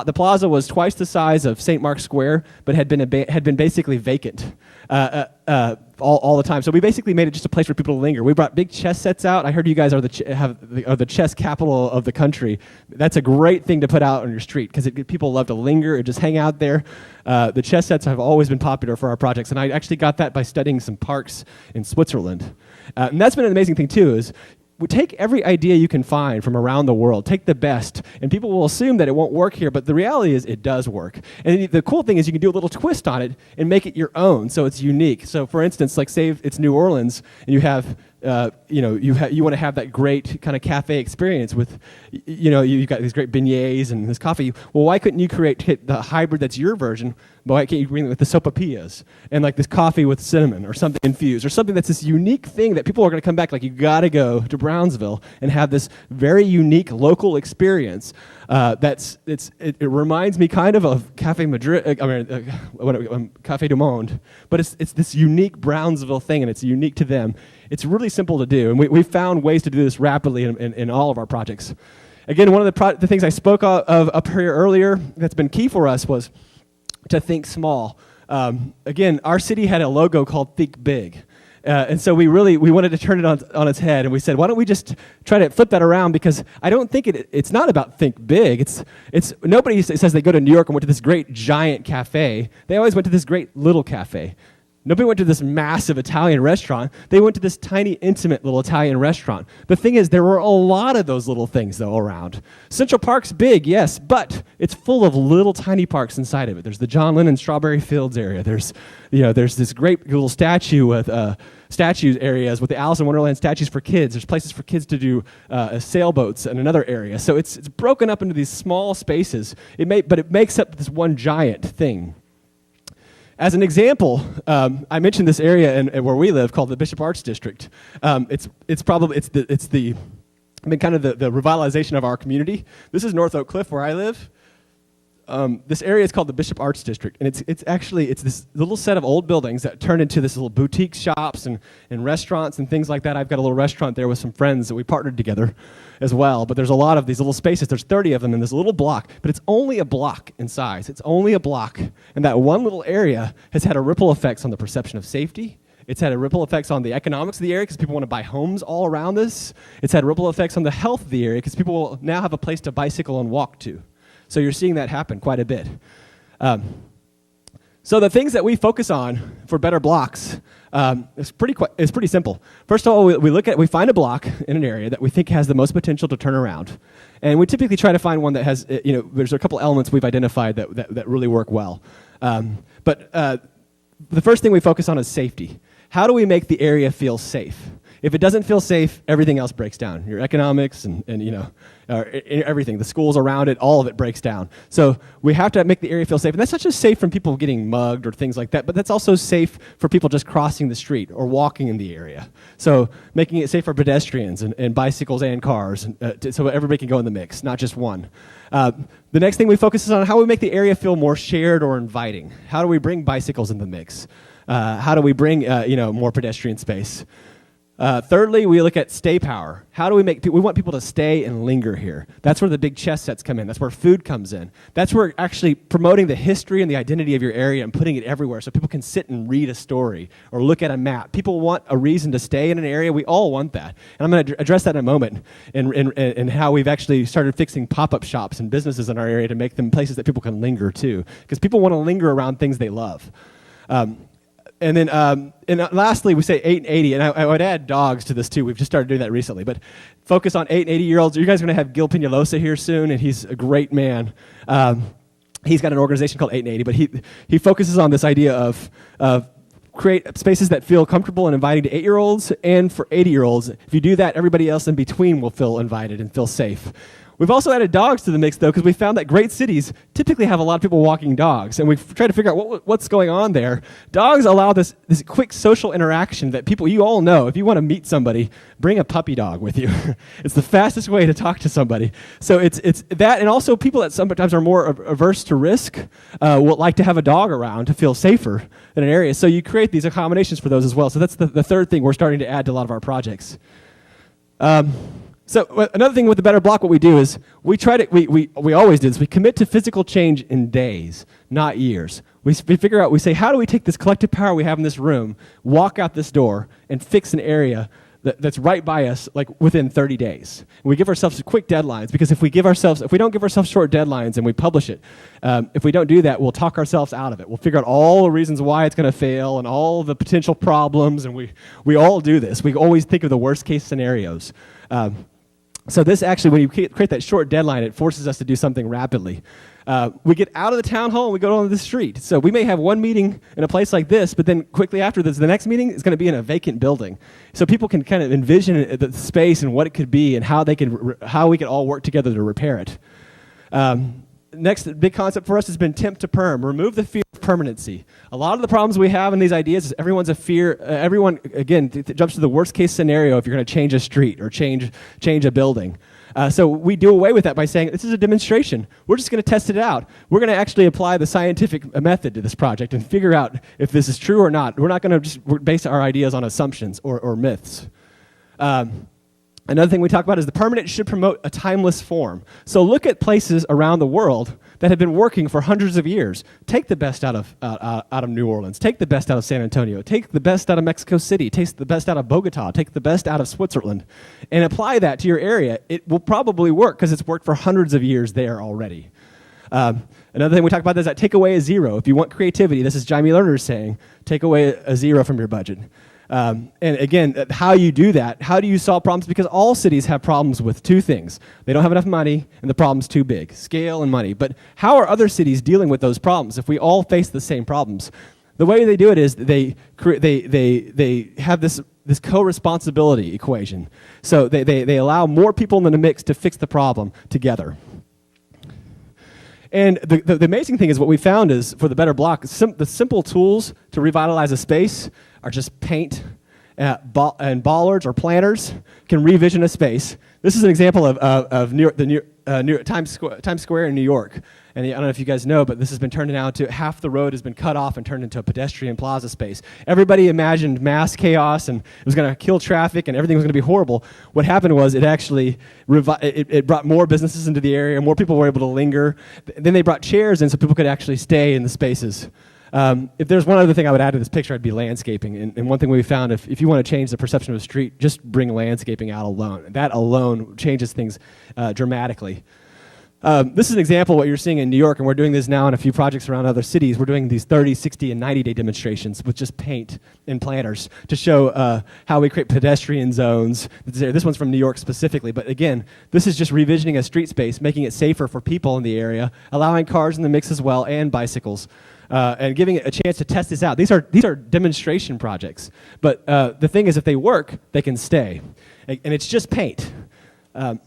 The plaza was twice the size of St. Mark's Square, but had been basically vacant all the time. So we basically made it just a place for people to linger. We brought big chess sets out. I heard you guys are the chess capital of the country. That's a great thing to put out on your street because people love to linger and just hang out there. The chess sets have always been popular for our projects, and I actually got that by studying some parks in Switzerland. And that's been an amazing thing too. Is we take every idea you can find from around the world, take the best, and people will assume that it won't work here, but the reality is it does work. And the cool thing is you can do a little twist on it and make it your own, so it's unique. So for instance, like say it's New Orleans, and you have, you want to have that great kind of cafe experience with, you've got these great beignets and this coffee. Well, why couldn't you create the hybrid that's your version? Why can't you bring it with the sopapillas and like this coffee with cinnamon or something infused or something that's this unique thing that people are going to come back like you got to go to Brownsville and have this very unique local experience. It reminds me kind of Cafe Madrid, Cafe du Monde, but it's this unique Brownsville thing and it's unique to them. It's really simple to do, and we found ways to do this rapidly in all of our projects. Again, one of the things I spoke of up here earlier that's been key for us was to think small. Again, our city had a logo called Think Big. And so we wanted to turn it on its head, and we said, why don't we just try to flip that around? Because I don't think it's not about think big. It's nobody says they go to New York and went to this great giant cafe. They always went to this great little cafe. Nobody went to this massive Italian restaurant. They went to this tiny, intimate little Italian restaurant. The thing is, there were a lot of those little things, though, around. Central Park's big, yes, but it's full of little tiny parks inside of it. There's the John Lennon Strawberry Fields area. There's this great little statue with statues areas with the Alice in Wonderland statues for kids. There's places for kids to do sailboats in another area. So it's broken up into these small spaces. But it makes up this one giant thing. As an example, I mentioned this area where we live called the Bishop Arts District. It's the revitalization of our community. This is North Oak Cliff where I live. This area is called the Bishop Arts District, and it's this little set of old buildings that turned into this little boutique shops and restaurants and things like that. I've got a little restaurant there with some friends that we partnered together as well, but there's a lot of these little spaces. There's 30 of them in this little block, but it's only a block in size. It's only a block, and that one little area has had a ripple effects on the perception of safety. It's had a ripple effects on the economics of the area because people want to buy homes all around this. It's had ripple effects on the health of the area because people will now have a place to bicycle and walk to. So you're seeing that happen quite a bit. So the things that we focus on for better blocks is pretty simple. First of all, we find a block in an area that we think has the most potential to turn around, and we typically try to find one that has, there's a couple elements we've identified that really work well. But the first thing we focus on is safety. How do we make the area feel safe? If it doesn't feel safe, everything else breaks down. Your economics and everything, the schools around it, all of it breaks down. So we have to make the area feel safe. And that's not just safe from people getting mugged or things like that, but that's also safe for people just crossing the street or walking in the area. So making it safe for pedestrians and bicycles and cars, so everybody can go in the mix, not just one. The next thing we focus is on how we make the area feel more shared or inviting. How do we bring bicycles in the mix? How do we bring more pedestrian space? Thirdly, we look at stay power. How do we we want people to stay and linger here. That's where the big chess sets come in. That's where food comes in. That's where actually promoting the history and the identity of your area and putting it everywhere so people can sit and read a story or look at a map. People want a reason to stay in an area. We all want that. And I'm going to address that in a moment in how we've actually started fixing pop-up shops and businesses in our area to make them places that people can linger too. Because people want to linger around things they love. And then, lastly, we say 8 and 80, and I would add dogs to this too. We've just started doing that recently, but focus on 8 and 80-year-olds. You guys are going to have Gil Peñalosa here soon, and he's a great man. He's got an organization called 8 and 80, but he focuses on this idea of create spaces that feel comfortable and inviting to 8-year-olds and for 80-year-olds. If you do that, everybody else in between will feel invited and feel safe. We've also added dogs to the mix, though, because we found that great cities typically have a lot of people walking dogs, and we've tried to figure out what's going on there. Dogs allow this quick social interaction that you all know. If you want to meet somebody, bring a puppy dog with you. It's the fastest way to talk to somebody. So it's that, and also people that sometimes are more averse to risk will like to have a dog around to feel safer in an area. So you create these accommodations for those as well. So that's the third thing we're starting to add to a lot of our projects. So another thing with the Better Block, what we do is we always do this. We commit to physical change in days, not years. We say, how do we take this collective power we have in this room, walk out this door, and fix an area that's right by us, like within 30 days. And we give ourselves quick deadlines, because if we don't give ourselves short deadlines and we publish it, if we don't do that, we'll talk ourselves out of it. We'll figure out all the reasons why it's going to fail and all the potential problems, and we all do this. We always think of the worst case scenarios. So this actually, when you create that short deadline, it forces us to do something rapidly. We get out of the town hall and we go onto the street. So we may have one meeting in a place like this, but then quickly after this, the next meeting is going to be in a vacant building. So people can kind of envision the space and what it could be and how we could all work together to repair it. Next big concept for us has been temp to perm. Remove the fear of permanency. A lot of the problems we have in these ideas is everyone's a fear. Everyone, again, jumps to the worst case scenario if you're going to change a street or change a building. So we do away with that by saying, this is a demonstration. We're just going to test it out. We're going to actually apply the scientific method to this project and figure out if this is true or not. We're not going to just base our ideas on assumptions or myths. Another thing we talk about is the permanent should promote a timeless form. So look at places around the world that have been working for hundreds of years. Take the best out of New Orleans. Take the best out of San Antonio. Take the best out of Mexico City. Take the best out of Bogota. Take the best out of Switzerland. And apply that to your area. It will probably work because it's worked for hundreds of years there already. Another thing we talk about is that take away a zero. If you want creativity, this is Jaime Lerner saying, take away a zero from your budget. And again, how you do that, how do you solve problems? Because all cities have problems with two things. They don't have enough money, and the problem's too big, scale and money. But how are other cities dealing with those problems if we all face the same problems? The way they do it is they have this co-responsibility equation. So they allow more people in the mix to fix the problem together. And the amazing thing is what we found is, for the Better Block, the simple tools to revitalize a space are just paint and bollards or planters can revision a space. This is an example of Times Square in New York. And I don't know if you guys know, but this has been turned out to half the road has been cut off and turned into a pedestrian plaza space. Everybody imagined mass chaos and it was going to kill traffic and everything was going to be horrible. What happened was it actually it brought more businesses into the area, more people were able to linger. Then they brought chairs in so people could actually stay in the spaces. If there's one other thing I would add to this picture, I'd be landscaping. And one thing we found, if you want to change the perception of a street, just bring landscaping out alone. That alone changes things dramatically. This is an example of what you're seeing in New York, and we're doing this now in a few projects around other cities. We're doing these 30, 60, and 90-day demonstrations with just paint and planters to show how we create pedestrian zones. This one's from New York specifically, but again, this is just revisioning a street space, making it safer for people in the area, allowing cars in the mix as well, and bicycles, and giving it a chance to test this out. These are demonstration projects, but the thing is, if they work, they can stay, and it's just paint. A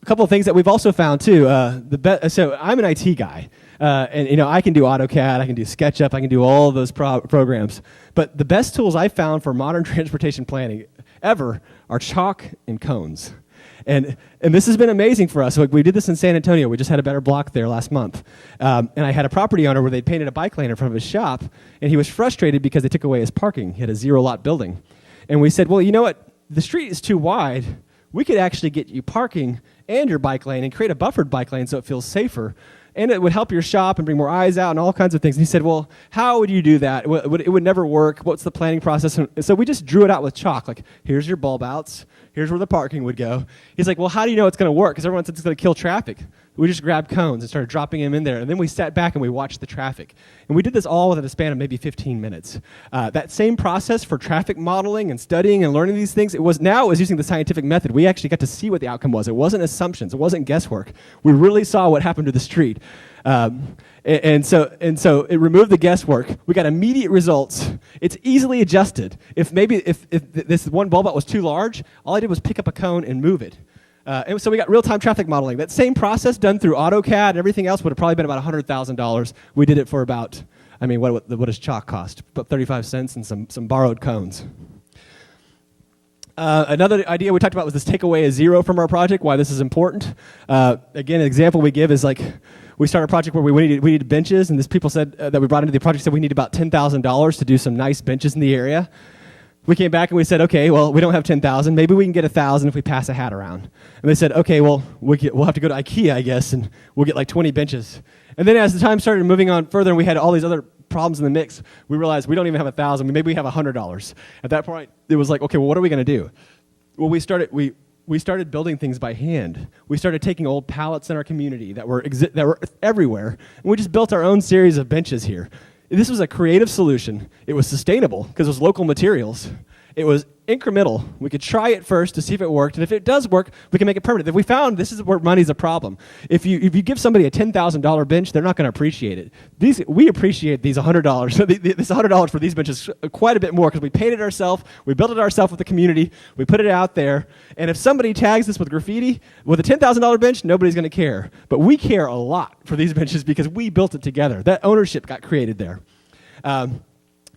couple of things that we've also found too. So I'm an IT guy, and I can do AutoCAD, I can do SketchUp, I can do all of those programs. But the best tools I've found for modern transportation planning ever are chalk and cones. And this has been amazing for us. So we did this in San Antonio. We just had a better block there last month. And I had a property owner where they painted a bike lane in front of his shop, and he was frustrated because they took away his parking. He had a 0-lot building. And we said, well, you know what? The street is too wide. We could actually get you parking and your bike lane and create a buffered bike lane so it feels safer. And it would help your shop and bring more eyes out and all kinds of things. And he said, well, how would you do that? It would never work. What's the planning process? And so we just drew it out with chalk. Like, here's your bulb outs. Here's where the parking would go. He's like, well, how do you know it's going to work? Because everyone said it's going to kill traffic. We just grabbed cones and started dropping them in there. And then we sat back and we watched the traffic. And we did this all within a span of maybe 15 minutes. That same process for traffic modeling and studying and learning these things, it was using the scientific method. We actually got to see what the outcome was. It wasn't assumptions. It wasn't guesswork. We really saw what happened to the street. And so it removed the guesswork. We got immediate results. It's easily adjusted. If this one bulb out was too large, all I did was pick up a cone and move it. And so we got real-time traffic modeling. That same process done through AutoCAD and everything else would have probably been about $100,000. We did it for about, what does chalk cost? About 35 cents and some borrowed cones. Another idea we talked about was this take away a zero from our project, why this is important. Again, an example we give is like, we started a project where we needed benches, and this people said that we brought into the project said we need about $10,000 to do some nice benches in the area. We came back and we said, okay, well, we don't have 10,000. Maybe we can get 1,000 if we pass a hat around. And they said, okay, well, we'll have to go to IKEA, I guess, and we'll get like 20 benches. And then as the time started moving on further and we had all these other problems in the mix, we realized we don't even have 1,000. Maybe we have $100. At that point, it was like, okay, well, what are we going to do? Well, we started building things by hand. We started taking old pallets in our community that were everywhere, and we just built our own series of benches here. This was a creative solution. It was sustainable because it was local materials. It was incremental. We could try it first to see if it worked, and if it does work, we can make it permanent. If we found this is where money's a problem. If you give somebody a $10,000 bench, they're not going to appreciate it. We appreciate these $100. This $100 for these benches quite a bit more because we painted it ourselves, we built it ourselves with the community, we put it out there, and if somebody tags this with graffiti, with a $10,000 bench, nobody's going to care. But we care a lot for these benches because we built it together. That ownership got created there.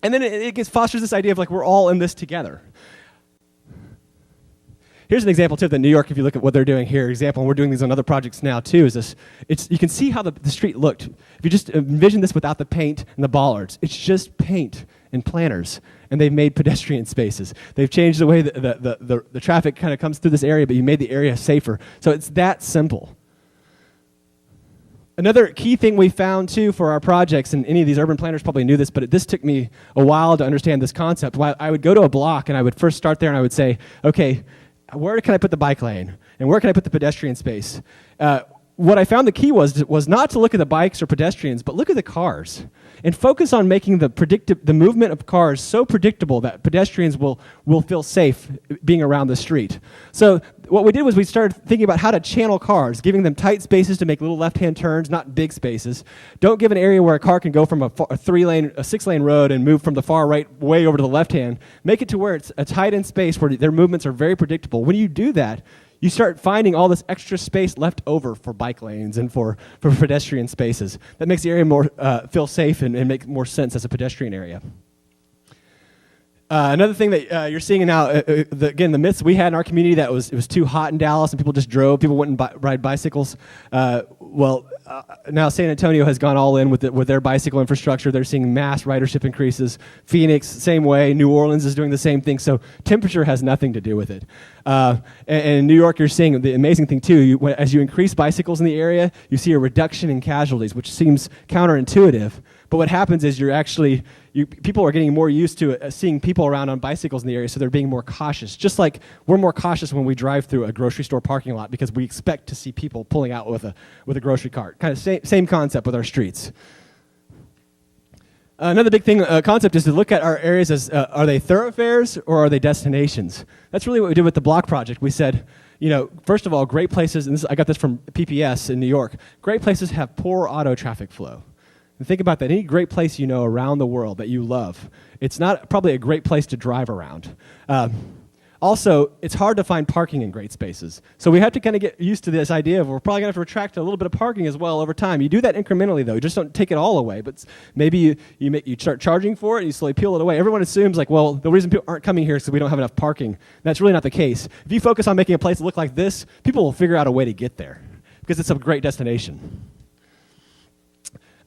And then it fosters this idea of like we're all in this together. Here's an example too of New York. If you look at what they're doing here, example, and we're doing these on other projects now too. Is this? You can see how the street looked. If you just envision this without the paint and the bollards, it's just paint and planters, and they've made pedestrian spaces. They've changed the way the traffic kind of comes through this area, but you made the area safer. So it's that simple. Another key thing we found, too, for our projects, and any of these urban planners probably knew this, but this took me a while to understand this concept. I would go to a block, and I would first start there, and I would say, okay, where can I put the bike lane? And where can I put the pedestrian space? What I found the key was not to look at the bikes or pedestrians, but look at the cars and focus on making the movement of cars so predictable that pedestrians will feel safe being around the street. So what we did was we started thinking about how to channel cars, giving them tight spaces to make little left-hand turns, not big spaces. Don't give an area where a car can go from a 6-lane road and move from the far right way over to the left hand. Make it to where it's a tight-end space where their movements are very predictable. When you do that, you start finding all this extra space left over for bike lanes and for pedestrian spaces. That makes the area more feel safe and make more sense as a pedestrian area. Another thing that you're seeing now, again, the myths we had in our community that it was too hot in Dallas and people just drove, people wouldn't ride bicycles. Now San Antonio has gone all in with their bicycle infrastructure. They're seeing mass ridership increases. Phoenix, same way. New Orleans is doing the same thing. So temperature has nothing to do with it. And in New York, you're seeing the amazing thing too. As you increase bicycles in the area, you see a reduction in casualties, which seems counterintuitive. But what happens is people are getting more used to seeing people around on bicycles in the area, so they're being more cautious. Just like we're more cautious when we drive through a grocery store parking lot because we expect to see people pulling out with a grocery cart. Kind of same concept with our streets. Another big concept is to look at our areas as, are they thoroughfares or are they destinations? That's really what we did with the block project. We said, first of all, great places, and I got this from PPS in New York, great places have poor auto traffic flow. And think about that. Any great place around the world that you love, it's not probably a great place to drive around. Also, it's hard to find parking in great spaces. So we have to kind of get used to this idea of we're probably going to have to retract a little bit of parking as well over time. You do that incrementally, though. You just don't take it all away. But maybe you start charging for it and you slowly peel it away. Everyone assumes, the reason people aren't coming here is because we don't have enough parking. That's really not the case. If you focus on making a place look like this, people will figure out a way to get there because it's a great destination.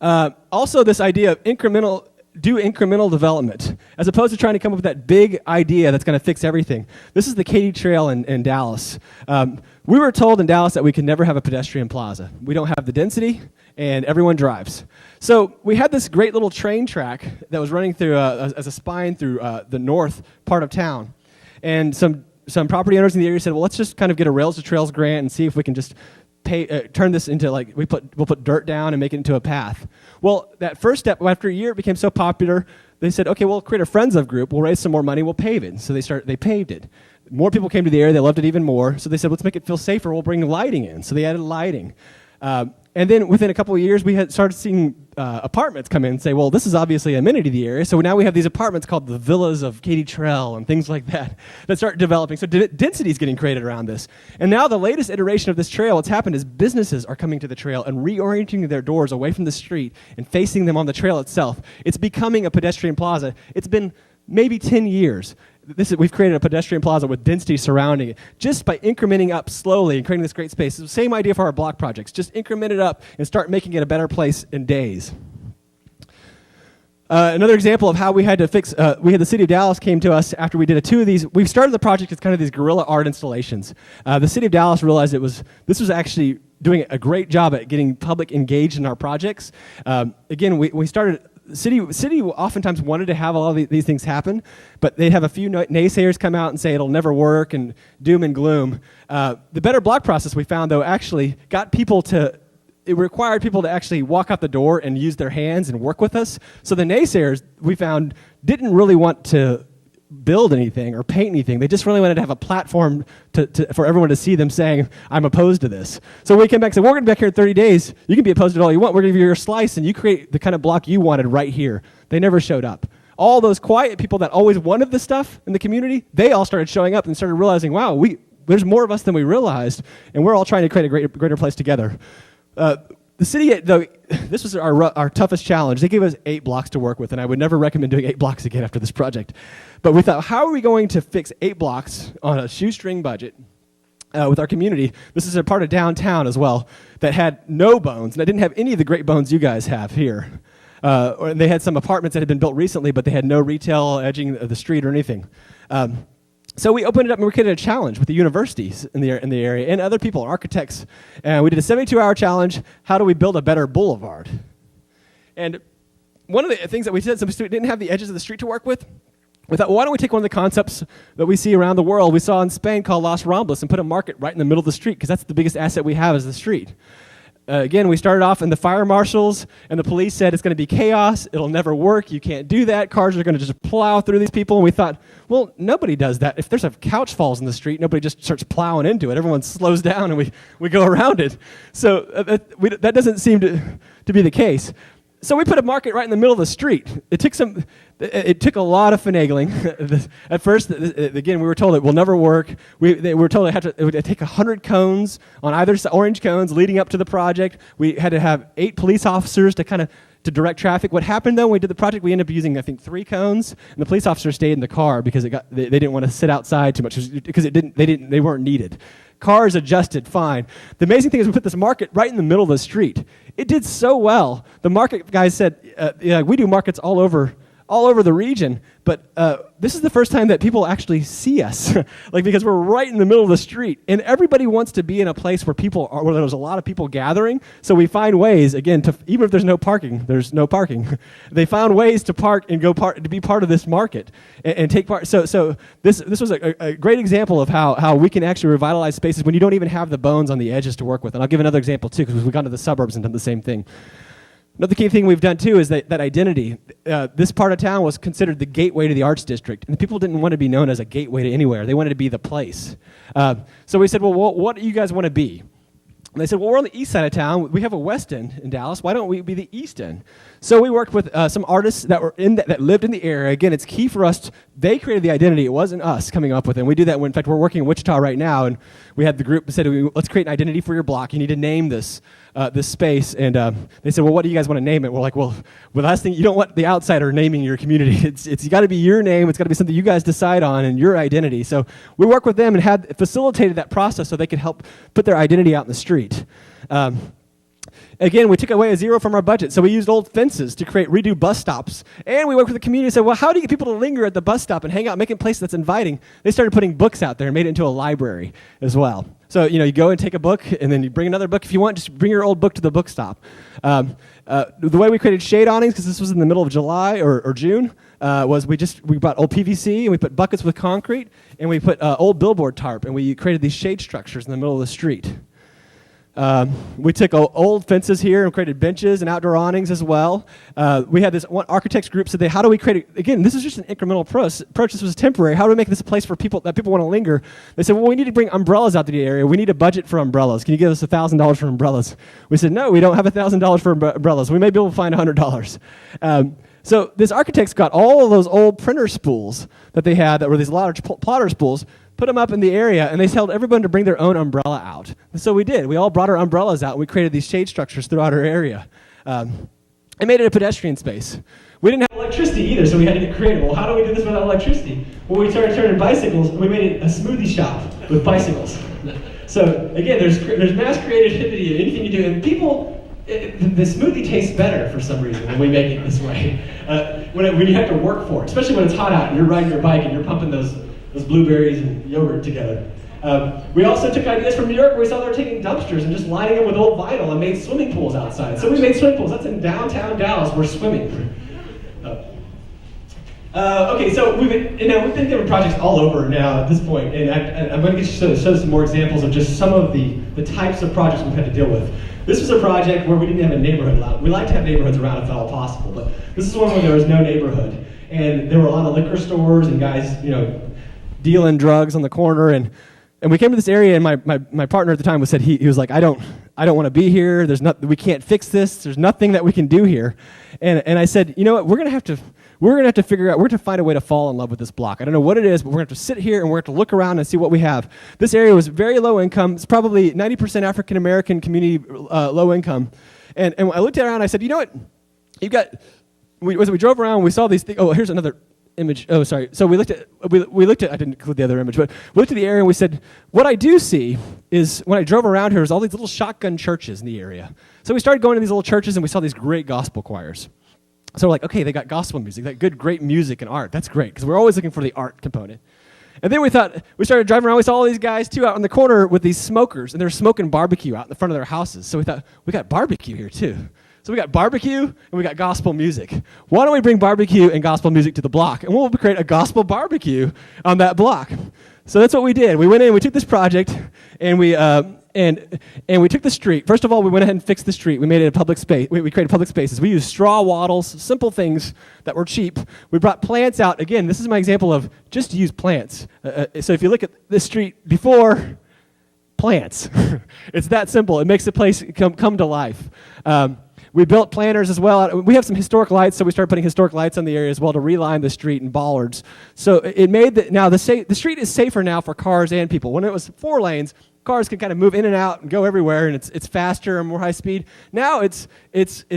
Also, this idea of incremental development, as opposed to trying to come up with that big idea that's going to fix everything. This is the Katy Trail in Dallas. We were told in Dallas that we could never have a pedestrian plaza. We don't have the density, and everyone drives. So we had this great little train track that was running through as a spine through the north part of town. And some property owners in the area said, well, let's just kind of get a Rails to Trails grant and see if we can just turn this into we'll put dirt down and make it into a path. Well, that first step, after a year, it became so popular, they said, okay, we'll create a Friends of group, we'll raise some more money, we'll pave it. So they paved it. More people came to the area, they loved it even more, so they said, let's make it feel safer, we'll bring lighting in. So they added lighting. And then within a couple of years, we had started seeing apartments come in and say, well, this is obviously an amenity to the area, so now we have these apartments called the Villas of Katy Trail and things like that start developing. So density is getting created around this. And now the latest iteration of this trail, what's happened is businesses are coming to the trail and reorienting their doors away from the street and facing them on the trail itself. It's becoming a pedestrian plaza. It's been maybe 10 years. We've created a pedestrian plaza with density surrounding it just by incrementing up slowly and creating this great space. It's the same idea for our block projects. Just increment it up and start making it a better place in days. Another example of how we had to fix, we had the city of Dallas came to us after we did two of these. We started the project as kind of these guerrilla art installations. The city of Dallas realized this was actually doing a great job at getting public engaged in our projects. Again, we started. City oftentimes wanted to have all these things happen, but they'd have a few naysayers come out and say it'll never work and doom and gloom. The better block process we found, though, actually got people it required people to actually walk out the door and use their hands and work with us. So the naysayers, we found, didn't really want to build anything or paint anything. They just really wanted to have a platform for everyone to see them saying, I'm opposed to this. So we came back and said, we're going to be back here in 30 days. You can be opposed to it all you want. We're going to give you your slice, and you create the kind of block you wanted right here. They never showed up. All those quiet people that always wanted this stuff in the community, they all started showing up and started realizing, wow, there's more of us than we realized, and we're all trying to create a greater place together. The city, though, this was our toughest challenge. They gave us 8 blocks to work with, and I would never recommend doing 8 blocks again after this project. But we thought, how are we going to fix 8 blocks on a shoestring budget with our community? This is a part of downtown as well that had no bones, and I didn't have any of the great bones you guys have here. Or they had some apartments that had been built recently, but they had no retail edging the street or anything. So we opened it up and we created a challenge with the universities in the area and other people, architects. And we did a 72-hour challenge. How do we build a better boulevard? And one of the things that we did, since we didn't have the edges of the street to work with, we thought, well, why don't we take one of the concepts that we see around the world we saw in Spain called Las Ramblas and put a market right in the middle of the street, because that's the biggest asset we have is the street. Again, we started off, and the fire marshals and the police said it's going to be chaos. It'll never work. You can't do that. Cars are going to just plow through these people. And we thought, well, nobody does that. If there's a couch falls in the street, nobody just starts plowing into it. Everyone slows down, and we go around it. So that doesn't seem to be the case. So we put a market right in the middle of the street. It took a lot of finagling. At first, again, we were told it will never work. We were told it would take 100 cones on either side, orange cones leading up to the project. We had to have 8 police officers to direct traffic. What happened though, when we did the project, we ended up using, I think, 3 cones, and the police officers stayed in the car because they didn't want to sit outside too much because they weren't needed. Cars adjusted fine. The amazing thing is we put this market right in the middle of the street. It did so well. The market guys said, we do markets all over all over the region, but this is the first time that people actually see us, like because we're right in the middle of the street, and everybody wants to be in a place where people are, where there's a lot of people gathering. So we find ways, again, to even if there's no parking, they found ways to park and to be part of this market and take part. So this was a great example of how we can actually revitalize spaces when you don't even have the bones on the edges to work with. And I'll give another example too, because we've gone to the suburbs and done the same thing. Another key thing we've done, too, is that identity. This part of town was considered the gateway to the arts district, and the people didn't want to be known as a gateway to anywhere. They wanted to be the place. So we said, well, what do you guys want to be? And they said, well, we're on the east side of town. We have a West End in Dallas. Why don't we be the East End? So we worked with some artists that were that lived in the area. Again, it's key for us. They created the identity. It wasn't us coming up with it. And we do that. In fact, we're working in Wichita right now, and we had the group that said, let's create an identity for your block. You need to name this space. And they said, well, what do you guys want to name it? We're like, well, the last thing, you don't want the outsider naming your community. It's got to be your name. It's got to be something you guys decide on and your identity. So we worked with them and had facilitated that process so they could help put their identity out in the street. Again, we took away a zero from our budget, so we used old fences to redo bus stops. And we worked with the community and said, well, how do you get people to linger at the bus stop and hang out, make it a place that's inviting? They started putting books out there and made it into a library as well. So, you go and take a book, and then you bring another book. If you want, just bring your old book to the book stop. The way we created shade awnings, because this was in the middle of July or June, was we bought old PVC, and we put buckets with concrete, and we put old billboard tarp, and we created these shade structures in the middle of the street. We took old fences here and created benches and outdoor awnings as well. We had this one architects group said, how do we create it? Again, this is just an incremental approach. This was temporary. How do we make this a place for people that people want to linger? They said, well, we need to bring umbrellas out to the area. We need a budget for umbrellas. Can you give us $1,000 for umbrellas? We said, no, we don't have $1,000 for umbrellas. We may be able to find $100. So this architects got all of those old printer spools that they had that were these large plotter spools, put them up in the area, and they told everyone to bring their own umbrella out. And so we did. We all brought our umbrellas out, and we created these shade structures throughout our area. It made it a pedestrian space. We didn't have electricity either, so we had to get creative. Well, how do we do this without electricity? Well, we started turning bicycles, and we made it a smoothie shop with bicycles. So again, there's mass creativity in anything you do, and people, the smoothie tastes better for some reason when we make it this way. When you have to work for it, especially when it's hot out and you're riding your bike and you're pumping those blueberries and yogurt together. We also took ideas from New York where we saw they were taking dumpsters and just lining them with old vinyl and made swimming pools outside. So we made swimming pools. That's in downtown Dallas. We're swimming. Okay, so we've been doing projects all over now at this point, and I'm going to show some more examples of just some of the types of projects we've had to deal with. This was a project where we didn't have a neighborhood allowed. We like to have neighborhoods around if at all possible, but this is one where there was no neighborhood, and there were a lot of liquor stores and guys, dealing drugs on the corner, and we came to this area, and my partner at the time said he was like, I don't want to be here. We can't fix this. There's nothing that we can do here, and I said, you know what? We're gonna have to figure out. We're going to find a way to fall in love with this block. I don't know what it is, but we're going to have to sit here and we're going to look around and see what we have. This area was very low income. It's probably 90% African American community, low income, and I looked around. I said, you know what? We drove around. We saw these things. Oh, here's another image. Oh, sorry. So we looked at. I didn't include the other image, but we looked at the area and we said, what I do see is when I drove around here, is all these little shotgun churches in the area. So we started going to these little churches and we saw these great gospel choirs. So we're like, okay, they got gospel music, they got great music and art. That's great, because we're always looking for the art component. And then we started driving around. We saw all these guys too out on the corner with these smokers, and they're smoking barbecue out in the front of their houses. So we thought, we got barbecue here too. So we got barbecue and we got gospel music. Why don't we bring barbecue and gospel music to the block, and we'll create a gospel barbecue on that block. So that's what we did. We went in, we took this project, and we took the street. First of all, we went ahead and fixed the street. We made it a public space. We created public spaces. We used straw wattles, simple things that were cheap. We brought plants out. Again, this is my example of just use plants. So if you look at this street before, plants. It's that simple. It makes the place come to life. We built planters as well. We have some historic lights, so we started putting historic lights on the area as well to reline the street and bollards. So it made now the street is safer now for cars and people. When it was 4 lanes, cars can kind of move in and out and go everywhere, and it's faster and more high speed. Now it's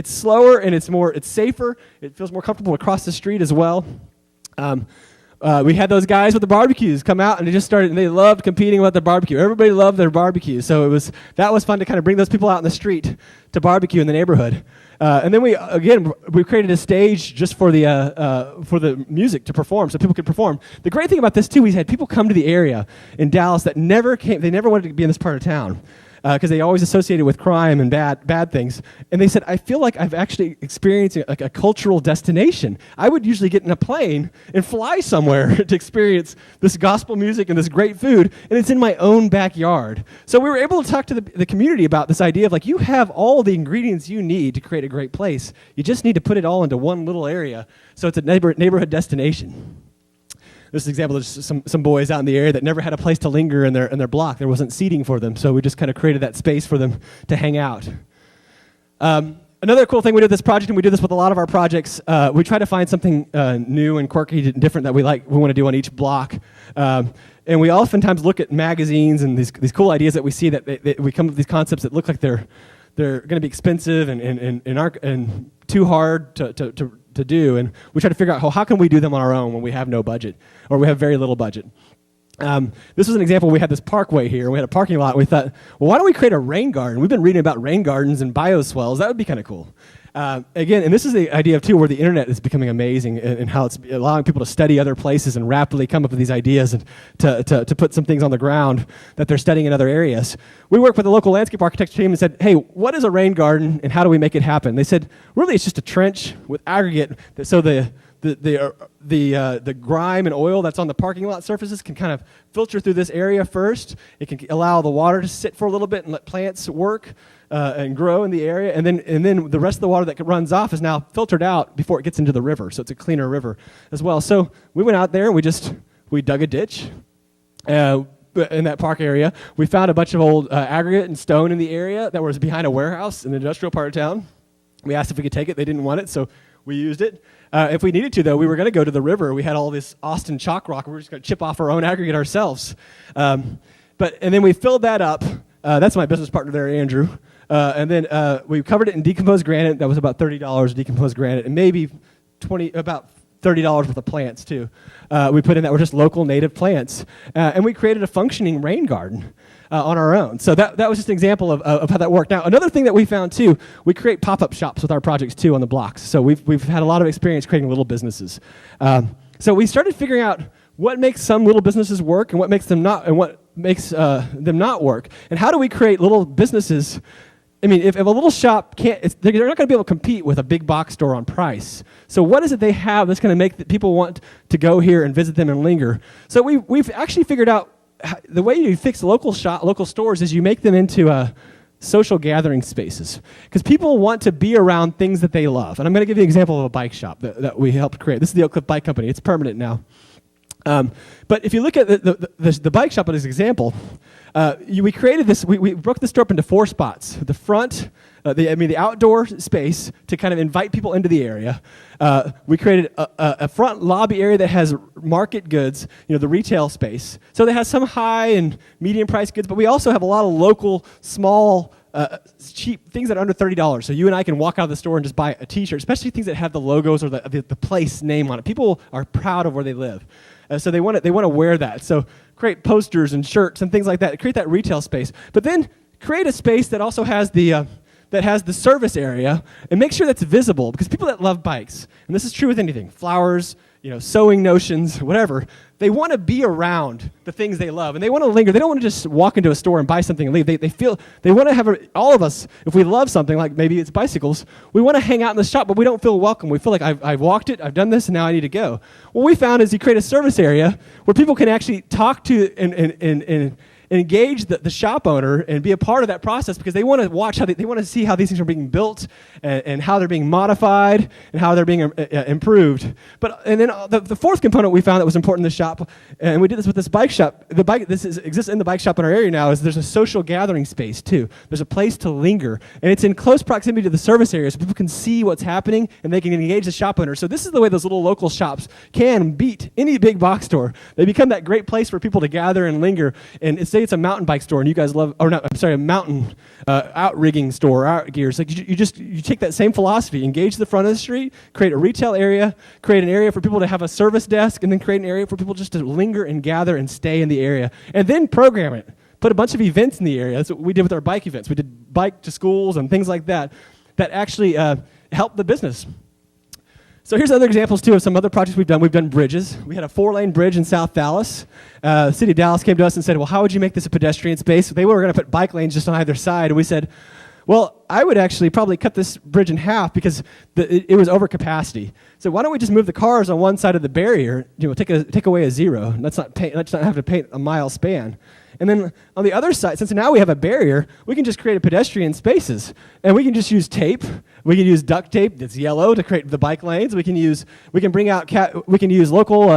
slower and it's safer. It feels more comfortable across the street as well. we had those guys with the barbecues come out, and they just started, and they loved competing with the barbecue. Everybody loved their barbecue, so that was fun to kind of bring those people out in the street to barbecue in the neighborhood. And then we created a stage just for the music to perform, so people could perform. The great thing about this too, we had people come to the area in Dallas that never came. They never wanted to be in this part of town, because they always associated with crime and bad things. And they said, I feel like I've actually experienced like a cultural destination. I would usually get in a plane and fly somewhere to experience this gospel music and this great food, and it's in my own backyard. So we were able to talk to the community about this idea of like, you have all the ingredients you need to create a great place. You just need to put it all into one little area, so it's a neighborhood destination. This is an example of some boys out in the area that never had a place to linger in their block. There wasn't seating for them, so we just kind of created that space for them to hang out. Another cool thing we did with this project, and we do this with a lot of our projects, we try to find something new and quirky and different that we want to do on each block. And we oftentimes look at magazines and these cool ideas that we see that we come up with these concepts that look like they're going to be expensive and too hard to do, and we try to figure out how can we do them on our own when we have no budget or we have very little budget. This was an example. We had this parkway here, and we had a parking lot, and we thought, well, why don't we create a rain garden? We've been reading about rain gardens and bioswales. That would be kind of cool. Again, and this is the idea of, too, where the internet is becoming amazing and how it's allowing people to study other places and rapidly come up with these ideas and to put some things on the ground that they're studying in other areas. We worked with a local landscape architecture team and said, hey, what is a rain garden and how do we make it happen? They said, really, it's just a trench with aggregate, so the grime and oil that's on the parking lot surfaces can kind of filter through this area first. It can allow the water to sit for a little bit and let plants work and grow in the area, and then the rest of the water that runs off is now filtered out before it gets into the river, so it's a cleaner river as well. So we went out there and we dug a ditch in that park area. We found a bunch of old aggregate and stone in the area that was behind a warehouse in the industrial part of town. We asked if we could take it. They didn't want it, so we used it. If we needed to, though, we were going to go to the river. We had all this Austin chalk rock. We were just going to chip off our own aggregate ourselves. And then we filled that up. That's my business partner there, Andrew. And then we covered it in decomposed granite. That was about $30 decomposed granite, and maybe about $30 worth of plants, too. We put in that were just local native plants. And we created a functioning rain garden on our own. So that was just an example of how that worked. Now, another thing that we found, too, we create pop-up shops with our projects, too, on the blocks. So we've had a lot of experience creating little businesses. So we started figuring out what makes some little businesses work and what makes them not, and what makes them not work. And how do we create little businesses? I mean, if a little shop they're not going to be able to compete with a big box store on price. So what is it they have that's going to make people want to go here and visit them and linger? So we've actually figured out the way you fix local stores is you make them into social gathering spaces, because people want to be around things that they love. And I'm going to give you an example of a bike shop that we helped create. This is the Oak Cliff Bike Company. It's permanent now. But if you look at the bike shop as an example, we created this. We broke the store up into 4 spots: the front, the outdoor space to kind of invite people into the area. We created a front lobby area that has market goods, the retail space. So they have some high and medium price goods, but we also have a lot of local, small, cheap things that are under $30. So you and I can walk out of the store and just buy a T-shirt, especially things that have the logos or the place name on it. People are proud of where they live. So they want to wear that. So create posters and shirts and things like that. Create that retail space. But then create a space that also has the service area, and make sure that's visible, because people that love bikes, and this is true with anything, flowers, sewing notions, whatever, they want to be around the things they love, and they want to linger. They don't want to just walk into a store and buy something and leave. They want to have all of us, if we love something, like maybe it's bicycles, we want to hang out in the shop, but we don't feel welcome. We feel like I've walked it, I've done this, and now I need to go. What we found is you create a service area where people can actually talk to and engage the shop owner and be a part of that process, because they want to watch they want to see how these things are being built and how they're being modified and how they're being improved. And then the fourth component we found that was important in the shop, and we did this with this bike shop. Exists in the bike shop in our area now, is there's a social gathering space too. There's a place to linger, and it's in close proximity to the service area, so people can see what's happening and they can engage the shop owner. So this is the way those little local shops can beat any big box store. They become that great place for people to gather and linger, and it's say it's a mountain bike store and you guys love, or not, I'm sorry, a mountain out rigging store, out gears. Like you take that same philosophy, engage the front of the street, create a retail area, create an area for people to have a service desk, and then create an area for people just to linger and gather and stay in the area, and then program it. Put a bunch of events in the area. That's what we did with our bike events. We did bike to schools and things like that actually helped the business. So here's other examples, too, of some other projects we've done. We've done bridges. We had a 4-lane bridge in South Dallas. The city of Dallas came to us and said, well, how would you make this a pedestrian space? They were going to put bike lanes just on either side. And we said, well, I would actually probably cut this bridge in half because it was over capacity. So why don't we just move the cars on one side of the barrier, take away a zero. Let's not have to paint a mile span. And then on the other side, since now we have a barrier, we can just create a pedestrian spaces. And we can just use tape. We can use duct tape that's yellow to create the bike lanes. We can use local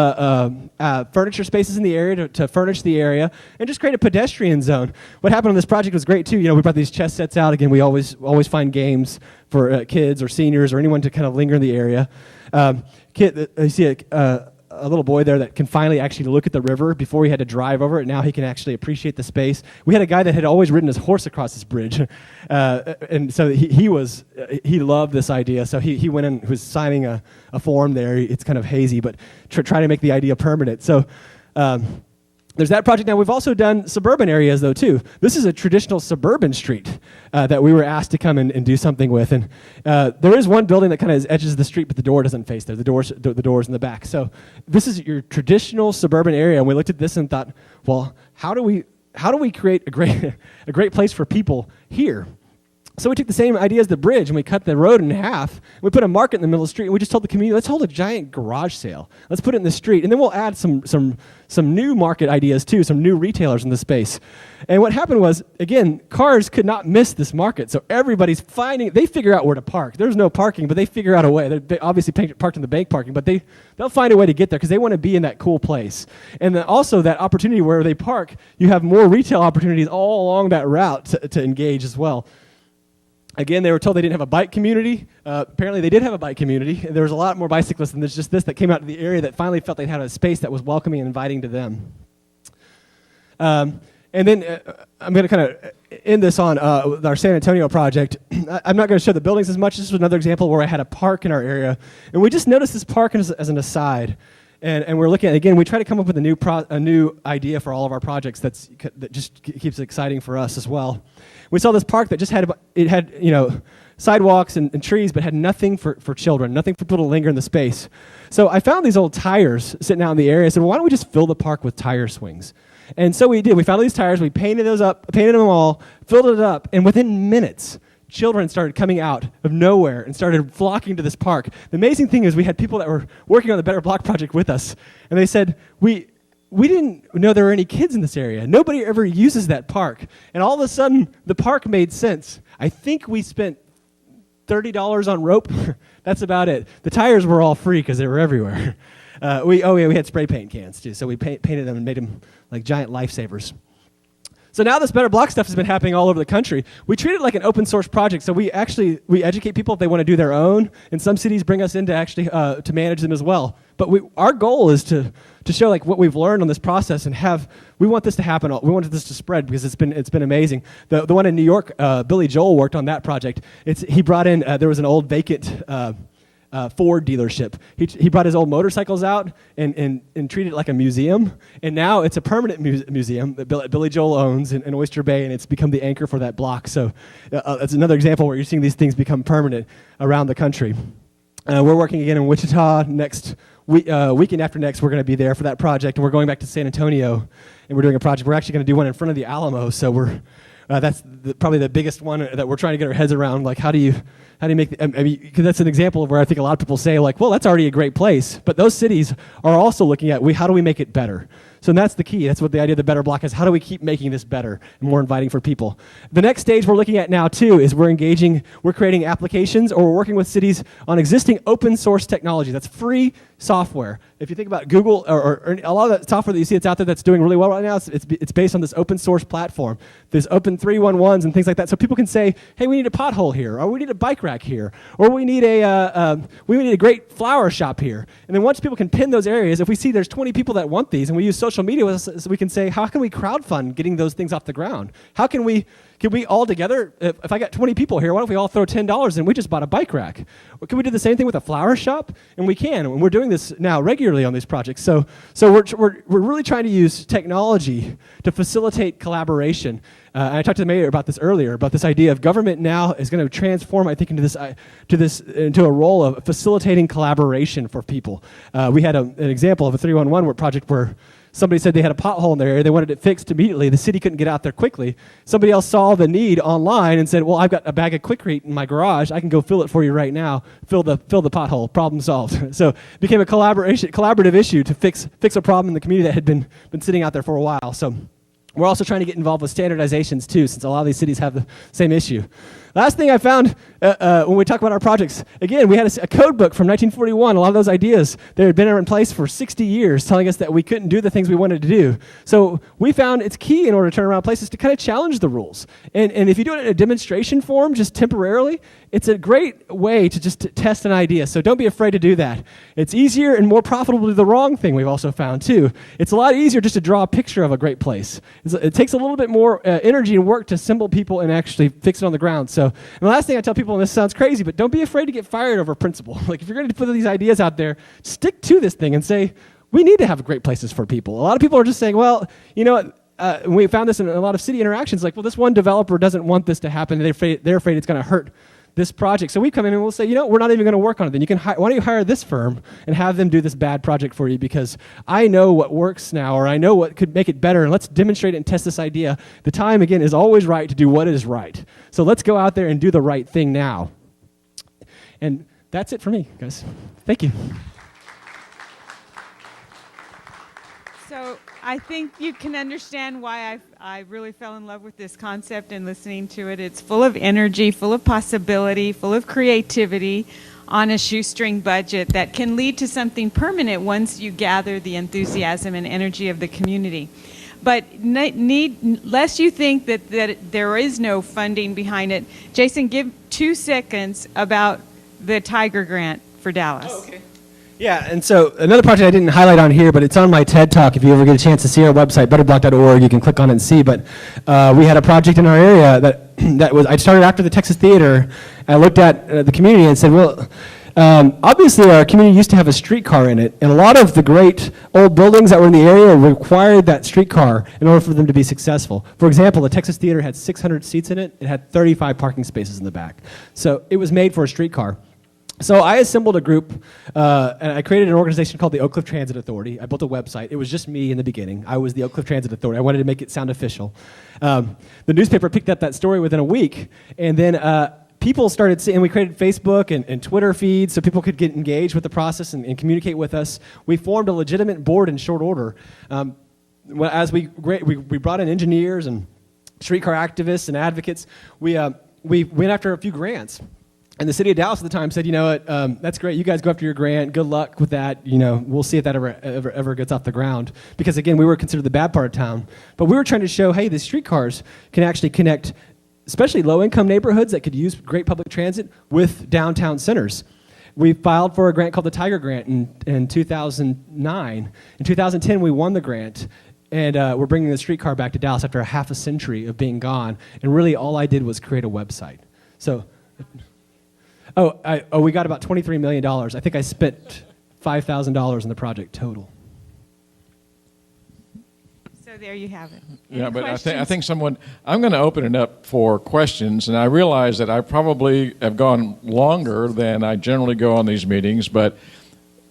furniture spaces in the area to furnish the area and just create a pedestrian zone. What happened on this project was great too. We brought these chess sets out. Again, we always find games for kids or seniors or anyone to kind of linger in the area. You see a little boy there that can finally actually look at the river. Before he had to drive over it, now he can actually appreciate the space. We had a guy that had always ridden his horse across this bridge, and so he loved this idea. So he went and was signing a form there. It's kind of hazy, but trying to make the idea permanent. So there's that project. Now, we've also done suburban areas, though, too. This is a traditional suburban street that we were asked to come and do something with. And there is one building that kind of edges the street, but the door doesn't face there. The door's in the back. So this is your traditional suburban area. And we looked at this and thought, well, how do we create a great place for people here? So we took the same idea as the bridge, and we cut the road in half. We put a market in the middle of the street, and we just told the community, let's hold a giant garage sale. Let's put it in the street, and then we'll add some new market ideas, too, some new retailers in the space. And what happened was, again, cars could not miss this market, so everybody's they figure out where to park. There's no parking, but they figure out a way. They obviously parked in the bank parking, but they'll find a way to get there because they want to be in that cool place. And then also that opportunity where they park, you have more retail opportunities all along that route to engage as well. Again, they were told they didn't have a bike community. Apparently, they did have a bike community. There was a lot more bicyclists than there's just this that came out to the area that finally felt they had a space that was welcoming and inviting to them. And then I'm going to kind of end this on our San Antonio project. I'm not going to show the buildings as much. This was another example where I had a park in our area. And we just noticed this park as an aside. And we're looking at, again, we try to come up with a new idea for all of our projects that just keeps it exciting for us as well. We saw this park that just had sidewalks and trees, but had nothing for children, nothing for people to linger in the space. So I found these old tires sitting out in the area. I said, well, why don't we just fill the park with tire swings? And so we did. We found all these tires. We painted them all, filled it up, and within minutes, children started coming out of nowhere and started flocking to this park. The amazing thing is we had people that were working on the Better Block project with us, and they said, we didn't know there were any kids in this area. Nobody ever uses that park. And all of a sudden, the park made sense. I think we spent $30 on rope. That's about it. The tires were all free because they were everywhere. We had spray paint cans, too, so we painted them and made them like giant lifesavers. So now this Better Block stuff has been happening all over the country. We treat it like an open source project. So we educate people if they want to do their own, and some cities bring us in to actually to manage them as well. But our goal is to show like what we've learned on this process and we want this to happen. We want this to spread because it's been amazing. The one in New York, Billy Joel worked on that project. He brought in there was an old vacant Ford dealership. He brought his old motorcycles out and treated it like a museum. And now it's a permanent museum that Billy Joel owns in Oyster Bay, and it's become the anchor for that block. So that's another example where you're seeing these things become permanent around the country. We're working again in Wichita next weekend after next. We're going to be there for that project, and we're going back to San Antonio, and we're doing a project. We're actually going to do one in front of the Alamo. So that's probably the biggest one that we're trying to get our heads around. Like, how do you make? Because that's an example of where I think a lot of people say, like, well, that's already a great place. But those cities are also looking at how do we make it better? So that's the key. That's what the idea of the Better Block is. How do we keep making this better and more inviting for people? The next stage we're looking at now, too, is we're creating applications, or we're working with cities on existing open source technology. That's free software. If you think about Google or a lot of that software that you see that's out there that's doing really well right now, it's based on this open source platform. There's open 311s and things like that. So people can say, hey, we need a pothole here, or we need a bike rack here, or we need a great flower shop here. And then once people can pin those areas, if we see there's 20 people that want these, and we use social social media with us so we can say, how can we crowdfund getting those things off the ground? How can we all together, if I got 20 people here, why don't we all throw $10 and we just bought a bike rack? Or can we do the same thing with a flower shop? And we can, and we're doing this now regularly on these projects. So we're really trying to use technology to facilitate collaboration. And I talked to the mayor about this earlier, about this idea of government now is going to transform, I think, into a role of facilitating collaboration for people. We had an example of a 311 project where somebody said they had a pothole in their area. They wanted it fixed immediately. The city couldn't get out there quickly. Somebody else saw the need online and said, well, I've got a bag of Quikrete in my garage. I can go fill it for you right now. Fill the pothole. Problem solved. So it became a collaborative issue to fix a problem in the community that had been sitting out there for a while. So we're also trying to get involved with standardizations too, since a lot of these cities have the same issue. Last thing I found when we talk about our projects, again, we had a code book from 1941. A lot of those ideas, they had been in place for 60 years, telling us that we couldn't do the things we wanted to do. So we found it's key in order to turn around places to kind of challenge the rules. And if you do it in a demonstration form, just temporarily, it's a great way to just test an idea. So don't be afraid to do that. It's easier and more profitable to do the wrong thing, we've also found too. It's a lot easier just to draw a picture of a great place. It takes a little bit more energy and work to assemble people and actually fix it on the ground. So, and the last thing I tell people, and this sounds crazy, but don't be afraid to get fired over principle. Like if you're going to put these ideas out there, stick to this thing and say, we need to have great places for people. A lot of people are just saying, well, you know, we found this in a lot of city interactions, like, well, this one developer doesn't want this to happen. They're afraid it's going to hurt this project. So we come in and we'll say, you know, we're not even going to work on it. Then you can why don't you hire this firm and have them do this bad project for you, because I know what works now, or I know what could make it better, and let's demonstrate it and test this idea. The time, again, is always right to do what is right. So let's go out there and do the right thing now. And that's it for me, guys. Thank you. So I think you can understand why I really fell in love with this concept and listening to it. It's full of energy, full of possibility, full of creativity on a shoestring budget that can lead to something permanent once you gather the enthusiasm and energy of the community. But lest you think that there is no funding behind it, Jason, give 2 seconds about the Tiger Grant for Dallas. Oh, okay. Yeah, and so another project I didn't highlight on here, but it's on my TED Talk. If you ever get a chance to see our website, betterblock.org, you can click on it and see. But we had a project in our area that was, I started after the Texas Theater. I looked at the community and said, well, obviously our community used to have a streetcar in it, and a lot of the great old buildings that were in the area required that streetcar in order for them to be successful. For example, the Texas Theater had 600 seats in it. It had 35 parking spaces in the back. So it was made for a streetcar. So I assembled a group, and I created an organization called the Oak Cliff Transit Authority. I built a website. It was just me in the beginning. I was the Oak Cliff Transit Authority. I wanted to make it sound official. The newspaper picked up that story within a week, and then people started seeing, and we created Facebook and Twitter feeds so people could get engaged with the process and communicate with us. We formed a legitimate board in short order. As we brought in engineers and streetcar activists and advocates, we went after a few grants. And the city of Dallas at the time said, you know what, that's great. You guys go after your grant. Good luck with that. You know, we'll see if that ever gets off the ground. Because again, we were considered the bad part of town. But we were trying to show, hey, these streetcars can actually connect, especially low-income neighborhoods that could use great public transit with downtown centers. We filed for a grant called the Tiger Grant in 2009. In 2010, we won the grant. And we're bringing the streetcar back to Dallas after a half a century of being gone. And really all I did was create a website. So... we got about $23 million. I think I spent $5,000 in the project total. So there you have it. Yeah, Any but questions? I think I'm going to open it up for questions, and I realize that I probably have gone longer than I generally go on these meetings, but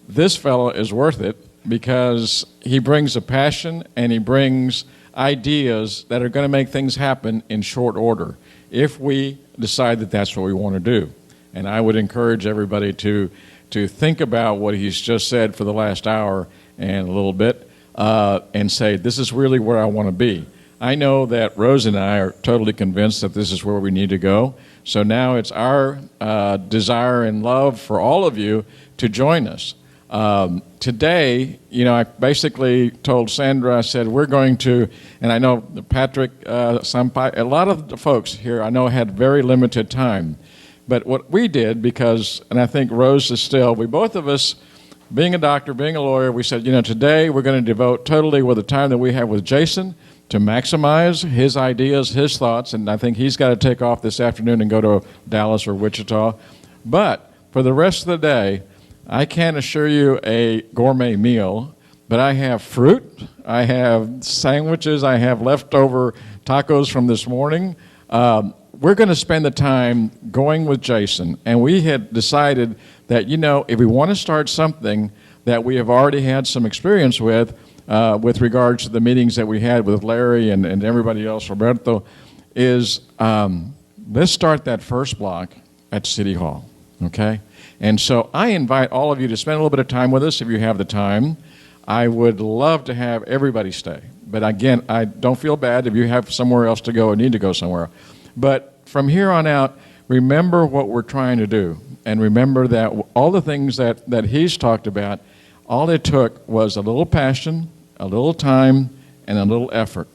this fellow is worth it because he brings a passion and he brings ideas that are going to make things happen in short order if we decide that that's what we want to do. And I would encourage everybody to think about what he's just said for the last hour and a little bit and say, this is really where I want to be. I know that Rose and I are totally convinced that this is where we need to go. So now it's our desire and love for all of you to join us. Today, you know, I basically told Sandra, I said, we're going to, and I know Patrick, Sampai, a lot of the folks here I know had very limited time. But what we did, because, and I think Rose is still, we both of us being a doctor, being a lawyer, we said, today we're going to devote totally with the time that we have with Jason to maximize his ideas, his thoughts, and I think he's got to take off this afternoon and go to Dallas or Wichita. But for the rest of the day, I can't assure you a gourmet meal, but I have fruit, I have sandwiches, I have leftover tacos from this morning. We're going to spend the time going with Jason, and we had decided that, if we want to start something that we have already had some experience with regards to the meetings that we had with Larry and everybody else, Roberto, is let's start that first block at City Hall, okay? And so I invite all of you to spend a little bit of time with us if you have the time. I would love to have everybody stay. But again, I don't feel bad if you have somewhere else to go or need to go somewhere. But from here on out, remember what we're trying to do. And remember that all the things that he's talked about, all it took was a little passion, a little time, and a little effort.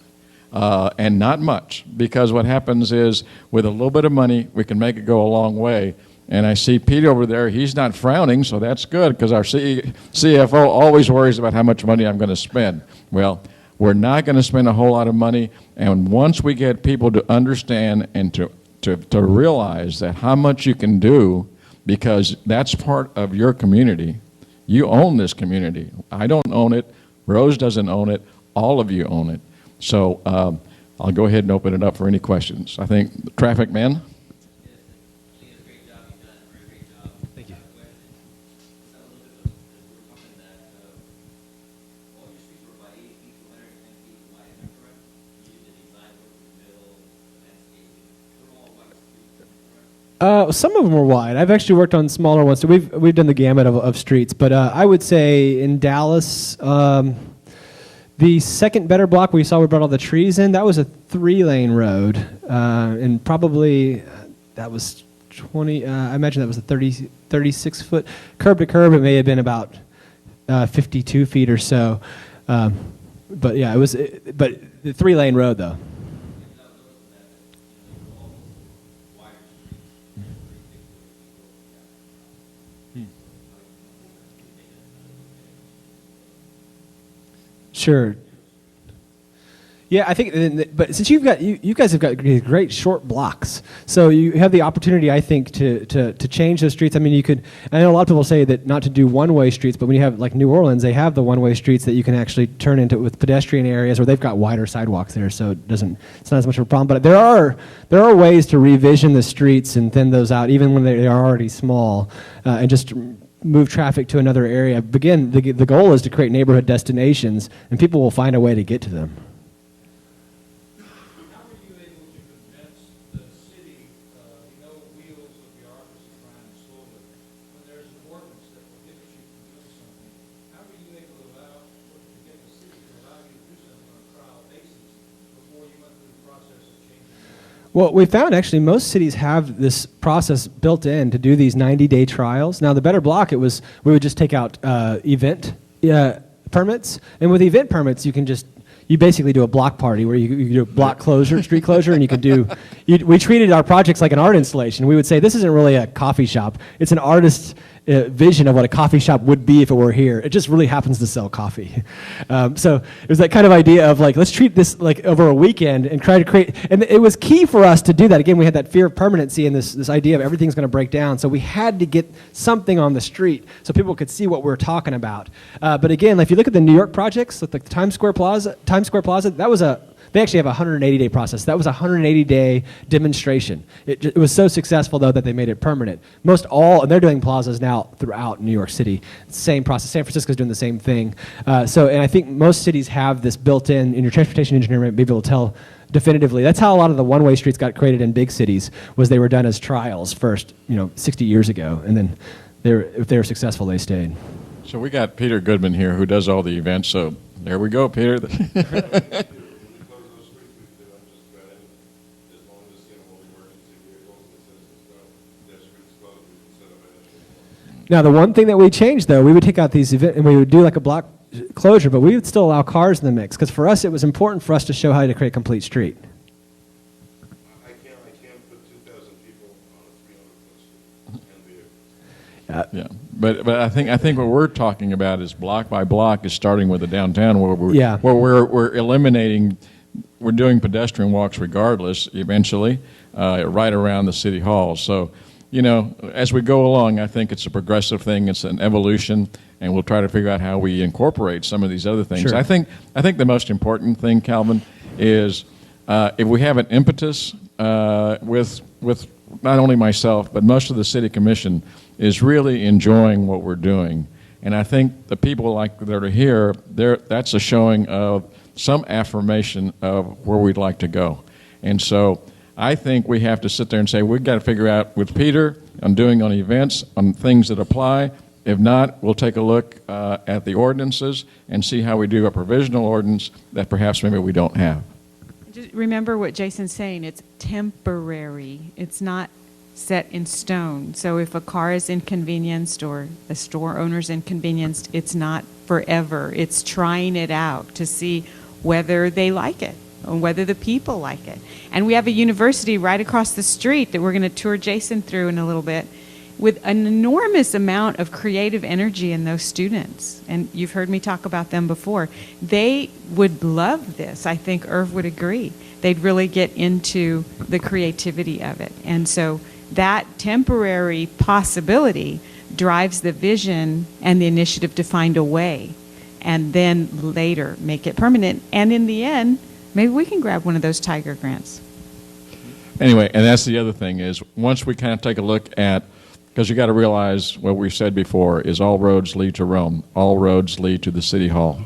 And not much. Because what happens is, with a little bit of money, we can make it go a long way. And I see Pete over there. He's not frowning, so that's good, because our CFO always worries about how much money I'm going to spend. Well, we're not going to spend a whole lot of money, and once we get people to understand and to realize that how much you can do, because that's part of your community. You own this community. I don't own it. Rose doesn't own it. All of you own it. So I'll go ahead and open it up for any questions. I think the traffic man. Thank you. Some of them were wide. I've actually worked on smaller ones, so we've done the gamut of streets. But I would say in Dallas, the second better block we brought all the trees in, that was a 3-lane road, and probably that was 20. I imagine that was a 36 foot curb to curb. It may have been about 52 feet or so. But yeah, but the 3-lane road though. Sure. Yeah, I think, but since you guys have got these great short blocks, so you have the opportunity, I think, to change those streets. I mean, I know a lot of people say that not to do one-way streets, but when you have, like New Orleans, they have the one-way streets that you can actually turn into with pedestrian areas, or they've got wider sidewalks there, so it's not as much of a problem. But there are ways to revision the streets and thin those out, even when they are already small, and just move traffic to another area. Again, the goal is to create neighborhood destinations, and people will find a way to get to them. How were you able to convince the city, wheels of bureaucracy trying to slow it, when there's an ordinance that prohibits you from doing something? How were you able to get the city to allow you to do something on a trial basis before you went through the process of changing it? Well, we found actually most cities have this process built in to do these 90-day trials. Now, the better block, we would just take out event permits, and with event permits, you basically do a block party where you do a block closure, street closure, and you could do. We treated our projects like an art installation. We would say this isn't really a coffee shop; it's an artist's vision of what a coffee shop would be if it were here. It just really happens to sell coffee. So it was that kind of idea of like, let's treat this like over a weekend and try to create. And it was key for us to do that. Again, we had that fear of permanency and this idea of everything's going to break down. So we had to get something on the street so people could see what we're talking about. But again, if you look at the New York projects, like the Times Square Plaza, they actually have a 180-day process. That was a 180-day demonstration. It was so successful, though, that they made it permanent. And they're doing plazas now throughout New York City. Same process. San Francisco's doing the same thing. And I think most cities have this built in your transportation engineer may be able to tell definitively. That's how a lot of the one-way streets got created in big cities, was they were done as trials first, 60 years ago. And then if they were successful, they stayed. So we got Peter Goodman here, who does all the events. So there we go, Peter. Now, the one thing that we changed, though, we would take out these events, and we would do like a block closure, but we would still allow cars in the mix, because for us, it was important for us to show how to create a complete street. I can't put 2,000 people on a 300-foot street and be Yeah, But I think what we're talking about is block by block is starting with the downtown where Yeah. we're eliminating, we're doing pedestrian walks regardless eventually, right around the city hall. So, as we go along, I think it's a progressive thing. It's an evolution, and we'll try to figure out how we incorporate some of these other things. Sure. I think the most important thing, Calvin, is if we have an impetus with not only myself but most of the city commission is really enjoying what we're doing, and I think the people that are here, that's a showing of some affirmation of where we'd like to go, and so. I think we have to sit there and say, we've got to figure out with Peter on events, on things that apply. If not, we'll take a look at the ordinances and see how we do a provisional ordinance that perhaps maybe we don't have. Just remember what Jason's saying. It's temporary. It's not set in stone. So if a car is inconvenienced or a store owner's inconvenienced, it's not forever. It's trying it out to see whether they like it, or whether the people like it. And we have a university right across the street that we're going to tour Jason through in a little bit with an enormous amount of creative energy in those students. And you've heard me talk about them before. They would love this. I think Irv would agree. They'd really get into the creativity of it. And so that temporary possibility drives the vision and the initiative to find a way, and then later make it permanent. And in the end, maybe we can grab one of those Tiger grants. Anyway, and that's the other thing is once we kind of take a look at, because you got to realize what we said before is all roads lead to Rome. All roads lead to the city hall.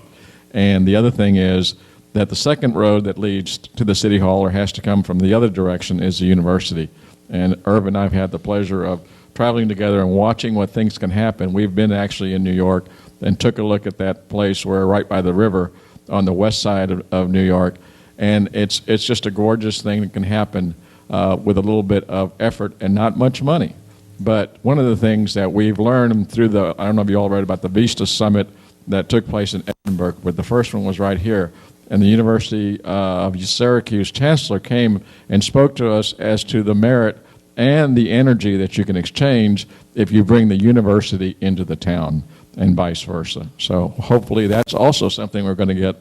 And the other thing is that the second road that leads to the city hall or has to come from the other direction is the university. And Irv and I have had the pleasure of traveling together and watching what things can happen. We've been actually in New York and took a look at that place where right by the river on the west side of New York. And it's just a gorgeous thing that can happen with a little bit of effort and not much money. But one of the things that we've learned through I don't know if you all read about the Vista Summit that took place in Edinburgh, but the first one was right here. And the University of Syracuse chancellor came and spoke to us as to the merit and the energy that you can exchange if you bring the university into the town and vice versa. So hopefully that's also something we're going to get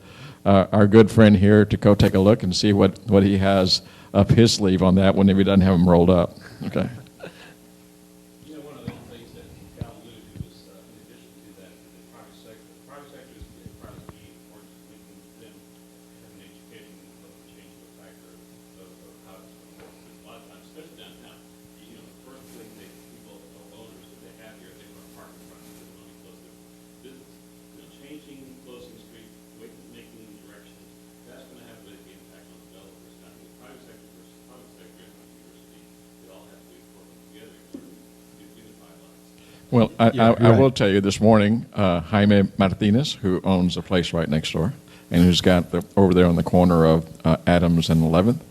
our good friend here to go take a look and see what he has up his sleeve on that one if he doesn't have them rolled up. Okay. You know, one of the things that Cal alluded to was, in addition to that, the private sector is part of the importance of making them have an education of changing the factor of how it's going to work. Because a lot of times, especially downtown, the first thing that people, owners that they have here, they want to park in front of it, they want to close their business. Changing, closing the street, making directions, that's going to have a big impact on developers. And I think the private sector versus public sector and the university, they all have to work together to unify lives. Well, I right. will tell you this morning, Jaime Martinez, who owns a place right next door and who's got over there on the corner of Adams and 11th,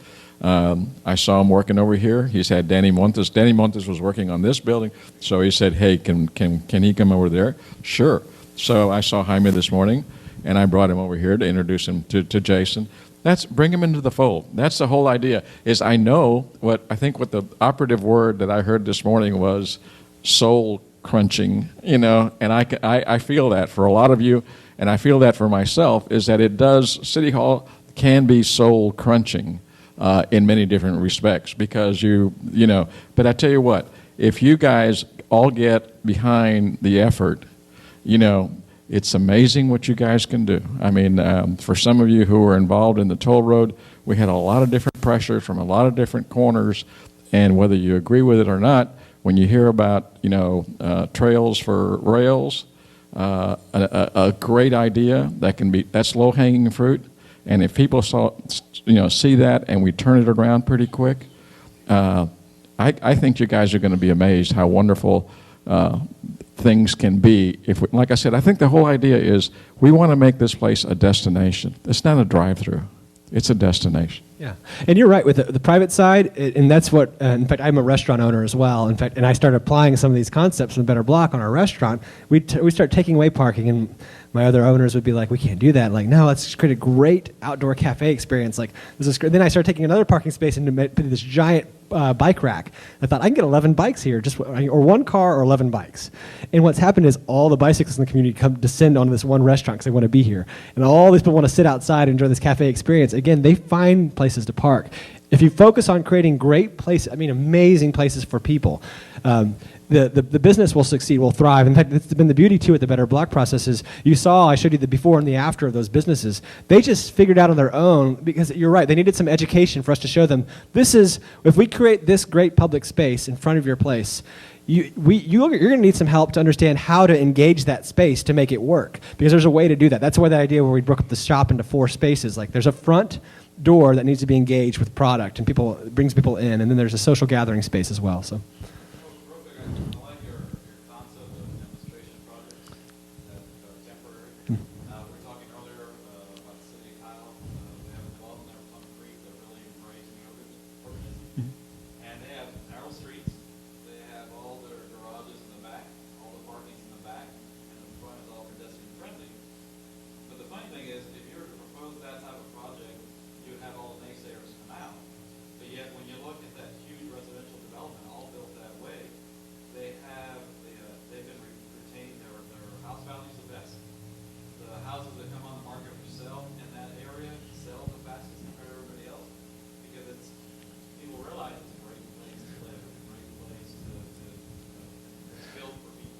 I saw him working over here. He's had Danny Montes. Danny Montes was working on this building, so he said, hey, can he come over there? Sure. So I saw Jaime this morning, and I brought him over here to introduce him to Jason. Bring him into the fold. That's the whole idea, is I know what the operative word that I heard this morning was soul crunching, and I feel that for a lot of you, and I feel that for myself, is that City Hall can be soul crunching in many different respects because but I tell you what, if you guys all get behind the effort, it's amazing what you guys can do. I mean, for some of you who were involved in the toll road, we had a lot of different pressure from a lot of different corners, and whether you agree with it or not, when you hear about, trails for rails, a great idea that's low-hanging fruit, and if people see that and we turn it around pretty quick, I think you guys are going to be amazed how wonderful things can be. Like I said, I think the whole idea is we want to make this place a destination. It's not a drive-through. It's a destination. Yeah, and you're right with the private side, and that's what. In fact, I'm a restaurant owner as well. In fact, and I started applying some of these concepts in the Better Block on our restaurant. We start taking away parking, and my other owners would be like, "We can't do that." Like, no, let's just create a great outdoor cafe experience. Like, this is great. Then I started taking another parking space and put this giant bike rack. I thought I can get 11 bikes here, or one car or 11 bikes. And what's happened is all the bicyclists in the community descend onto this one restaurant because they want to be here, and all these people want to sit outside and enjoy this cafe experience. Again, they find places to park. If you focus on creating great places, amazing places for people, the business will succeed, will thrive. In fact, it's been the beauty too at the Better Block process is I showed you the before and the after of those businesses. They just figured out on their own, because you're right, they needed some education for us to show them, if we create this great public space in front of your place, you're going to need some help to understand how to engage that space to make it work, because there's a way to do that. That's why the idea where we broke up the shop into 4 spaces, like there's a front door that needs to be engaged with product and brings people in, and then there's a social gathering space as well. So. Real quick, I like your concept of demonstration projects that are temporary. We were talking earlier about the city of Kyle. They have a development there on Creek that really embrace urbanism. And they have narrow streets. They have all their garages in the back, all the parking's in the back, and the front is all pedestrian friendly. But the funny thing is, if you were to propose that type of project, you would have all the naysayers come out. But yet, when you look at that huge residential development, all built that way, they've been retaining their house values the best. The houses that come on the market for sale in that area sell the fastest compared to everybody else, because people realize it's a great place to live, a great place to it's built for people.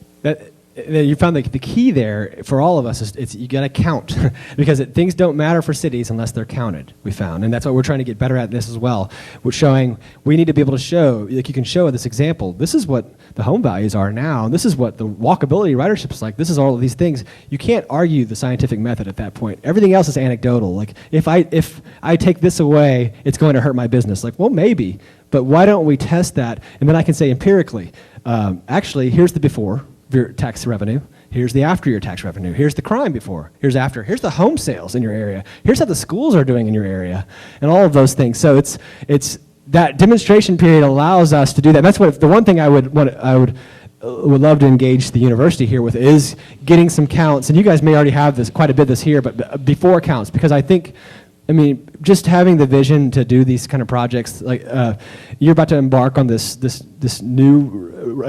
You found the key there for all of us is you got to count because things don't matter for cities unless they're counted, we found. And that's what we're trying to get better at this as well. We're showing, we need to be able to show, like you can show this example, this is what the home values are now, and this is what the walkability ridership is like, this is all of these things. You can't argue the scientific method at that point. Everything else is anecdotal. Like, if I take this away, it's going to hurt my business. Like, well, maybe, but why don't we test that? And then I can say empirically, actually, here's the before, your tax revenue. Here's the after your tax revenue. Here's the crime before. Here's after. Here's the home sales in your area. Here's how the schools are doing in your area, and all of those things. So it's that demonstration period allows us to do that. That's what the one thing I would love to engage the university here with is getting some counts. And you guys may already have this quite a bit this here, but before counts, because I think. Just having the vision to do these kind of projects, like you're about to embark on this new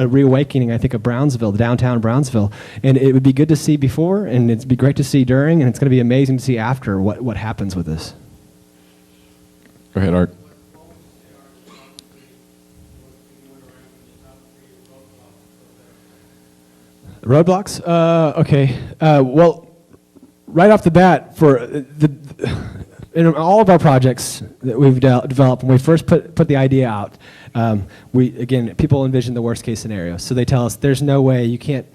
reawakening, I think, of Brownsville, downtown Brownsville, and it would be good to see before, and it'd be great to see during, and it's going to be amazing to see after what happens with this. Go ahead, Art. Roadblocks? Okay. Well, right off the bat, in all of our projects that we've developed, when we first put the idea out, people envision the worst case scenario. So they tell us there's no way you can't,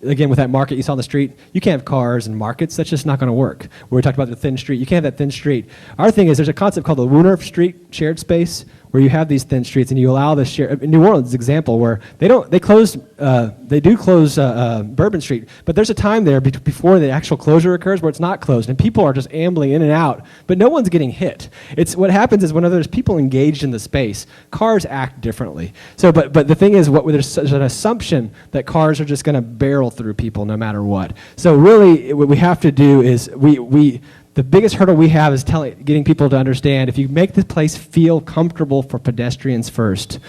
again, with that market you saw on the street, you can't have cars and markets. That's just not going to work. Where we talked about the thin street, you can't have that thin street. Our thing is there's a concept called the Wooner Street shared space, where you have these thin streets and you allow the share. New Orleans example where they do close Bourbon Street, but there's a time there before the actual closure occurs where it's not closed and people are just ambling in and out, but no one's getting hit. It's what happens is whenever there's people engaged in the space, cars act differently. So, but the thing is, there's an assumption that cars are just going to barrel through people no matter what. So really, what we have to do is the biggest hurdle we have is getting people to understand if you make this place feel comfortable for pedestrians first,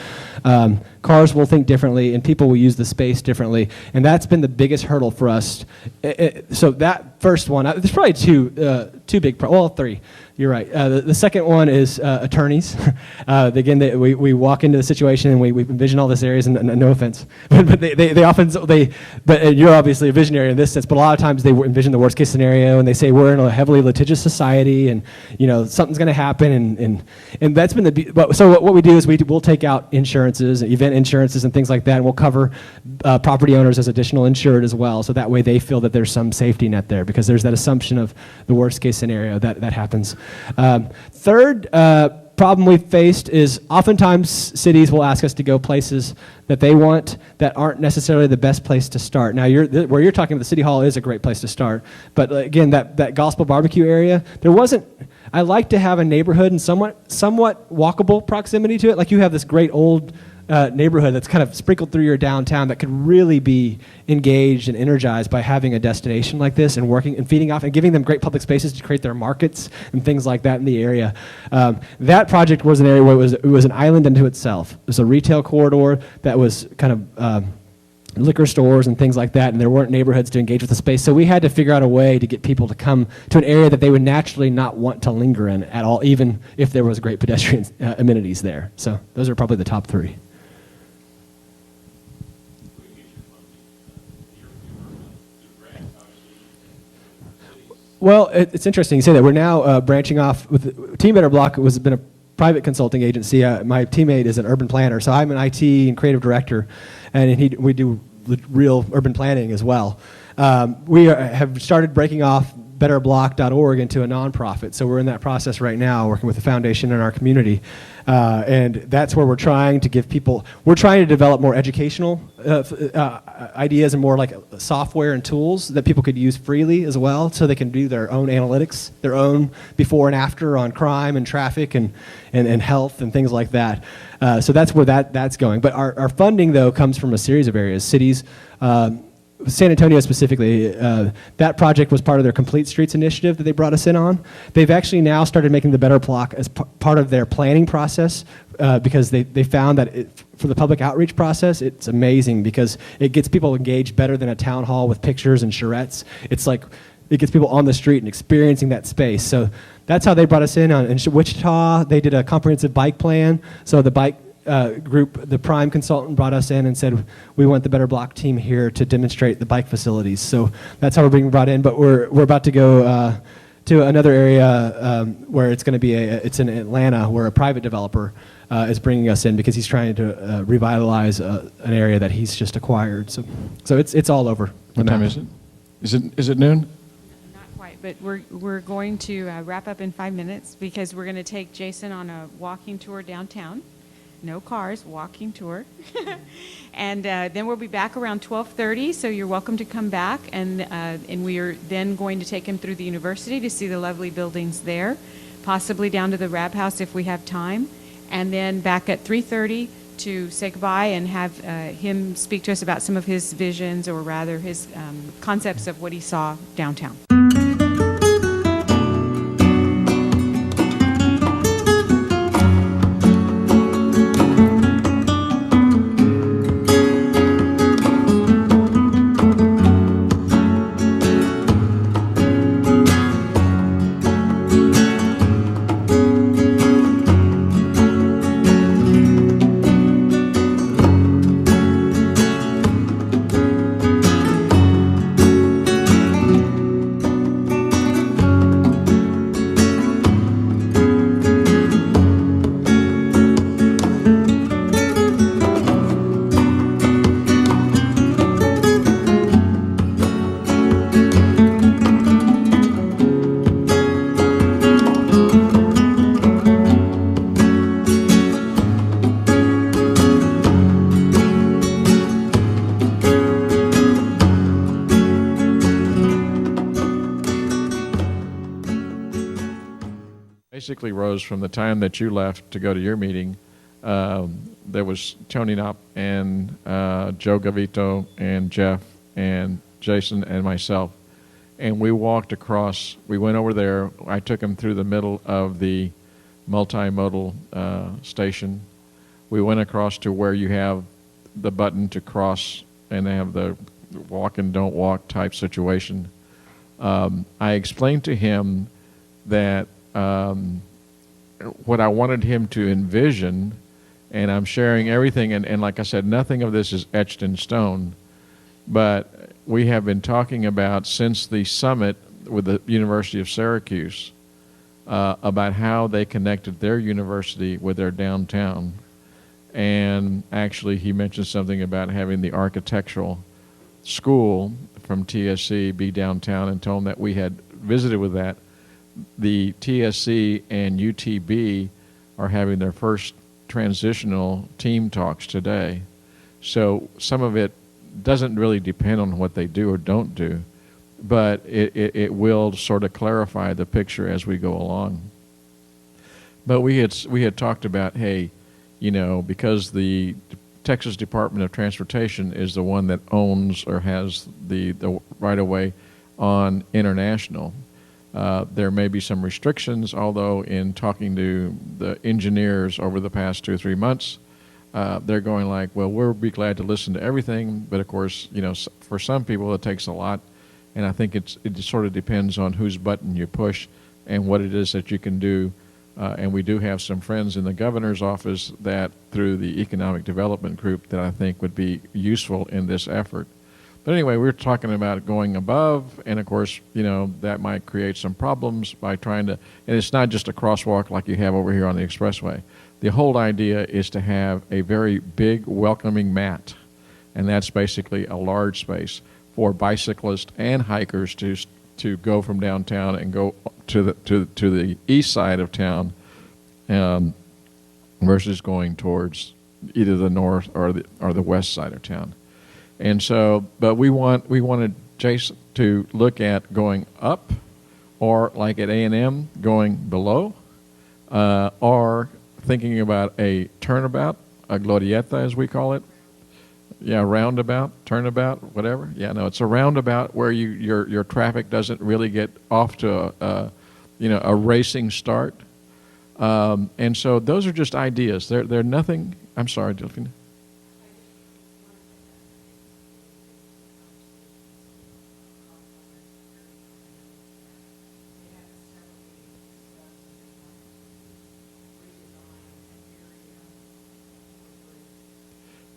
cars will think differently and people will use the space differently. And that's been the biggest hurdle for us. So that first one, there's probably three. You're right. The second one is attorneys. Again, we walk into the situation and we envision all these areas, and no offense, but they often, but you're obviously a visionary in this sense, but a lot of times they envision the worst case scenario and they say we're in a heavily litigious society and something's going to happen and that's been so what we do is we'll take out insurances, event insurances and things like that, and we'll cover property owners as additional insured as well, so that way they feel that there's some safety net there, because there's that assumption of the worst case scenario that happens. Third, problem we've faced is oftentimes cities will ask us to go places that they want that aren't necessarily the best place to start. Now, where you're talking about, the City Hall is a great place to start. But again, that Gospel Barbecue area, there wasn't, I like to have a neighborhood in somewhat walkable proximity to it. Like you have this great old neighborhood that's kind of sprinkled through your downtown that could really be engaged and energized by having a destination like this and working and feeding off and giving them great public spaces to create their markets and things like that in the area. That project was an area where it was an island unto itself. It was a retail corridor that was kind of liquor stores and things like that, and there weren't neighborhoods to engage with the space. So we had to figure out a way to get people to come to an area that they would naturally not want to linger in at all, even if there was great pedestrian amenities there. So those are probably the top three. Well, it's interesting you say that. We're now branching off with Team Better Block. Has been a private consulting agency. My teammate is an urban planner, so I'm an IT and creative director, and we do real urban planning as well. We have started breaking off betterblock.org into a nonprofit, so we're in that process right now, working with the foundation in our community, and that's where we're trying to give people. We're trying to develop more educational ideas and more like software and tools that people could use freely as well, so they can do their own analytics, their own before and after on crime and traffic and health and things like that. So that's where that's going. But our funding, though, comes from a series of areas, cities. San Antonio specifically, that project was part of their Complete Streets initiative that they brought us in on. They've actually now started making the Better Block as part of their planning process because they found that for the public outreach process, it's amazing because it gets people engaged better than a town hall with pictures and charrettes. It's like it gets people on the street and experiencing that space. So that's how they brought us in. In Wichita, they did a comprehensive bike plan. So the bike group, the prime consultant brought us in and said, we want the Better Block team here to demonstrate the bike facilities. So that's how we're being brought in. But we're about to go to another area where it's going to be it's in Atlanta, where a private developer is bringing us in because he's trying to revitalize an area that he's just acquired. So it's all over. What time is it? Is it noon? Not quite, but we're going to wrap up in 5 minutes because we're going to take Jason on a walking tour downtown. No cars, walking tour. And then we'll be back around 12:30, so you're welcome to come back. And we are then going to take him through the university to see the lovely buildings there, possibly down to the Rab House if we have time. And then back at 3:30 to say goodbye and have him speak to us about some of his visions, or rather his concepts of what he saw downtown. Basically, Rose, from the time that you left to go to your meeting, there was Tony Knopp and Joe Gavito and Jeff and Jason and myself, and we walked across. We went over there. I took him through the middle of the multimodal station. We went across to where you have the button to cross, and they have the walk and don't walk type situation. I explained to him that what I wanted him to envision, and I'm sharing everything, and like I said, nothing of this is etched in stone, but we have been talking about since the summit with the University of Syracuse about how they connected their university with their downtown. And actually he mentioned something about having the architectural school from TSC be downtown, and told him that we had visited with that. The TSC and UTB are having their first transitional team talks today. So some of it doesn't really depend on what they do or don't do, but it will sort of clarify the picture as we go along. But we had talked about, hey, because the Texas Department of Transportation is the one that owns or has the right-of-way on International, there may be some restrictions, although in talking to the engineers over the past 2 or 3 months, they're going like, well, we'll be glad to listen to everything, but of course, for some people it takes a lot, and I think it sort of depends on whose button you push and what it is that you can do. And we do have some friends in the governor's office that, through the Economic Development Group, that I think would be useful in this effort. But anyway, we're talking about going above, and of course, that might create some problems by trying to, and it's not just a crosswalk like you have over here on the expressway. The whole idea is to have a very big welcoming mat, and that's basically a large space for bicyclists and hikers to go from downtown and go to the east side of town, versus going towards either the north or the west side of town. And so, but we wanted Jason to look at going up, or like at A&M going below, or thinking about a turnabout, a glorieta as we call it. Yeah, roundabout, turnabout, whatever. Yeah, no, it's a roundabout where your traffic doesn't really get off to a racing start. And so those are just ideas. They're nothing. I'm sorry, Delphine.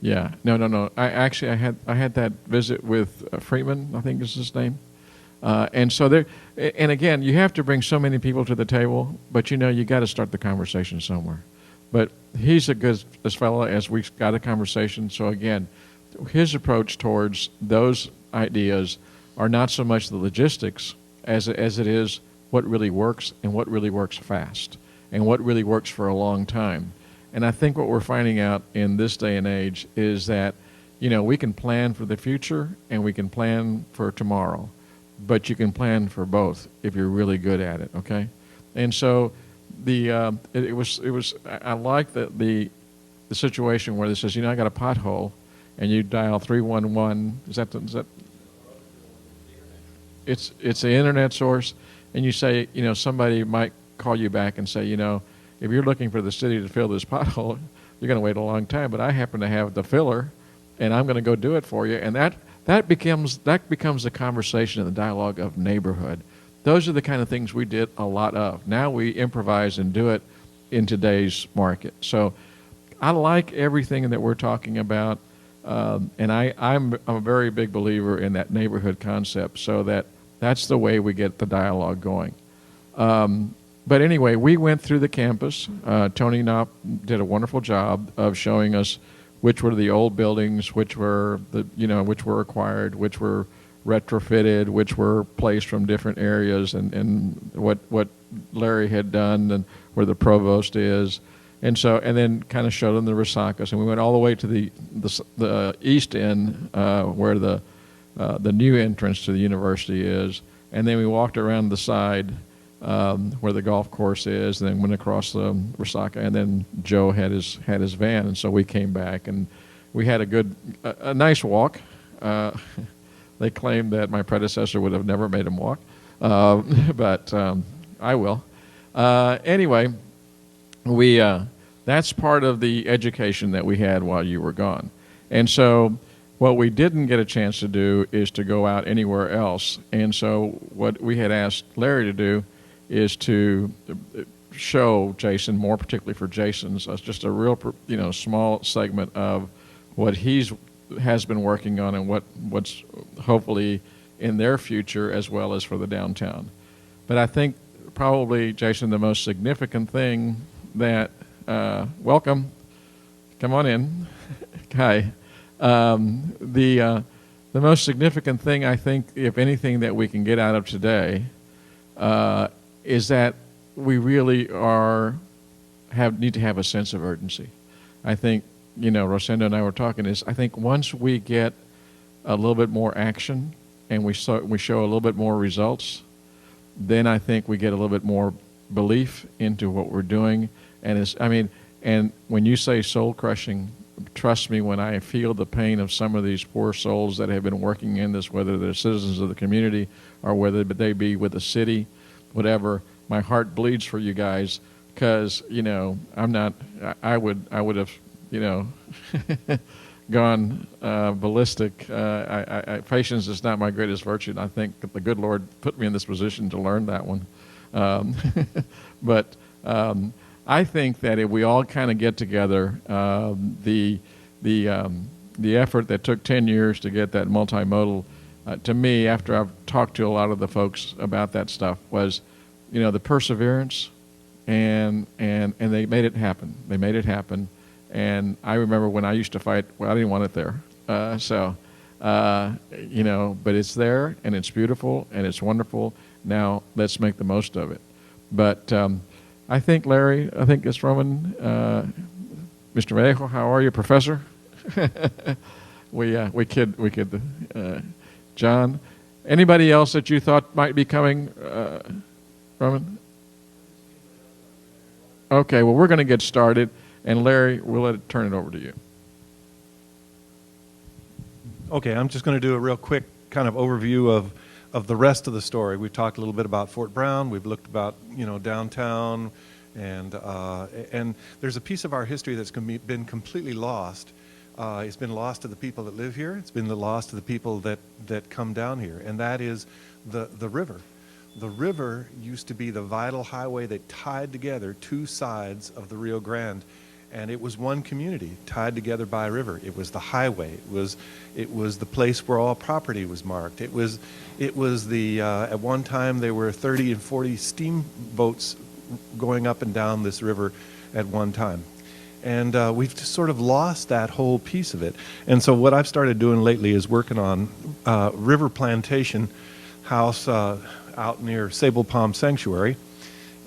Yeah, no. I had that visit with Freeman, I think is his name, and so there. And again, you have to bring so many people to the table, but you got to start the conversation somewhere. But he's as fellow as we got a conversation. So again, his approach towards those ideas are not so much the logistics as it is what really works and what really works fast and what really works for a long time. And I think what we're finding out in this day and age is that, we can plan for the future and we can plan for tomorrow, but you can plan for both if you're really good at it, okay? And so I like the situation where it says, I got a pothole, and you dial 311. Is that? It's an internet source, and you say, somebody might call you back and say, if you're looking for the city to fill this pothole, you're going to wait a long time. But I happen to have the filler, and I'm going to go do it for you. And that becomes the conversation and the dialogue of neighborhood. Those are the kind of things we did a lot of. Now we improvise and do it in today's market. So I like everything that we're talking about, and I'm a very big believer in that neighborhood concept. So that's the way we get the dialogue going. But anyway, we went through the campus. Tony Knopp did a wonderful job of showing us which were the old buildings, which were which were acquired, which were retrofitted, which were placed from different areas, and what Larry had done, and where the provost is, and then kind of showed them the Resakas, and we went all the way to the east end where the new entrance to the university is, and then we walked around the side. Where the golf course is, and then went across the Resaka, and then Joe had his van, and so we came back, and we had a nice walk. They claimed that my predecessor would have never made him walk, but I will. Anyway, that's part of the education that we had while you were gone, and so what we didn't get a chance to do is to go out anywhere else, and so what we had asked Larry to do is to show Jason, more particularly for Jason's, just a real, small segment of what has been working on and what's hopefully in their future as well as for the downtown. But I think probably, Jason, the most significant thing that, welcome, come on in, hi. The most significant thing, I think, if anything, that we can get out of today is that we really need to have a sense of urgency. I think, Rosendo and I were talking, I think once we get a little bit more action and we show a little bit more results, then I think we get a little bit more belief into what we're doing. And and when you say soul crushing, trust me when I feel the pain of some of these poor souls that have been working in this, whether they're citizens of the community or whether they be with the city, whatever, my heart bleeds for you guys because, I would have, gone ballistic. Patience is not my greatest virtue, and I think the good Lord put me in this position to learn that one. But I think that if we all kind of get together, the effort that took 10 years to get that multimodal, to me, after I've talked to a lot of the folks about that stuff, was, the perseverance, and they made it happen. They made it happen. And I remember when I used to fight, well, I didn't want it there. But it's there, and it's beautiful, and it's wonderful. Now, let's make the most of it. But I think, Larry, it's Roman. Mr. Vallejo, how are you, Professor? we kid. John, anybody else that you thought might be coming, Roman? Okay, well, we're going to get started. And Larry, we'll turn it over to you. Okay, I'm just going to do a real quick kind of overview of the rest of the story. We've talked a little bit about Fort Brown. We've looked about downtown, and there's a piece of our history that's been completely lost. It's been lost to the people that live here. It's been lost to the people that come down here, and that is the river. The river used to be the vital highway that tied together two sides of the Rio Grande. And it was one community tied together by a river. It was the highway. It was the place where all property was marked. It was the at one time there were 30 and 40 steamboats going up and down this river at one time. And we've just sort of lost that whole piece of it. And so what I've started doing lately is working on River Plantation House out near Sable Palm Sanctuary.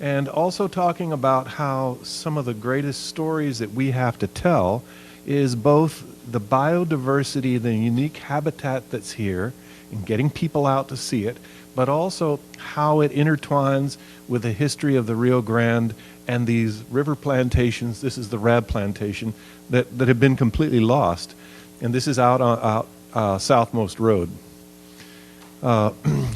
And also talking about how some of the greatest stories that we have to tell is both the biodiversity, the unique habitat that's here, and getting people out to see it, but also how it intertwines with the history of the Rio Grande and these river plantations. This is the Rab Plantation that have been completely lost. And this is out on Southmost Road.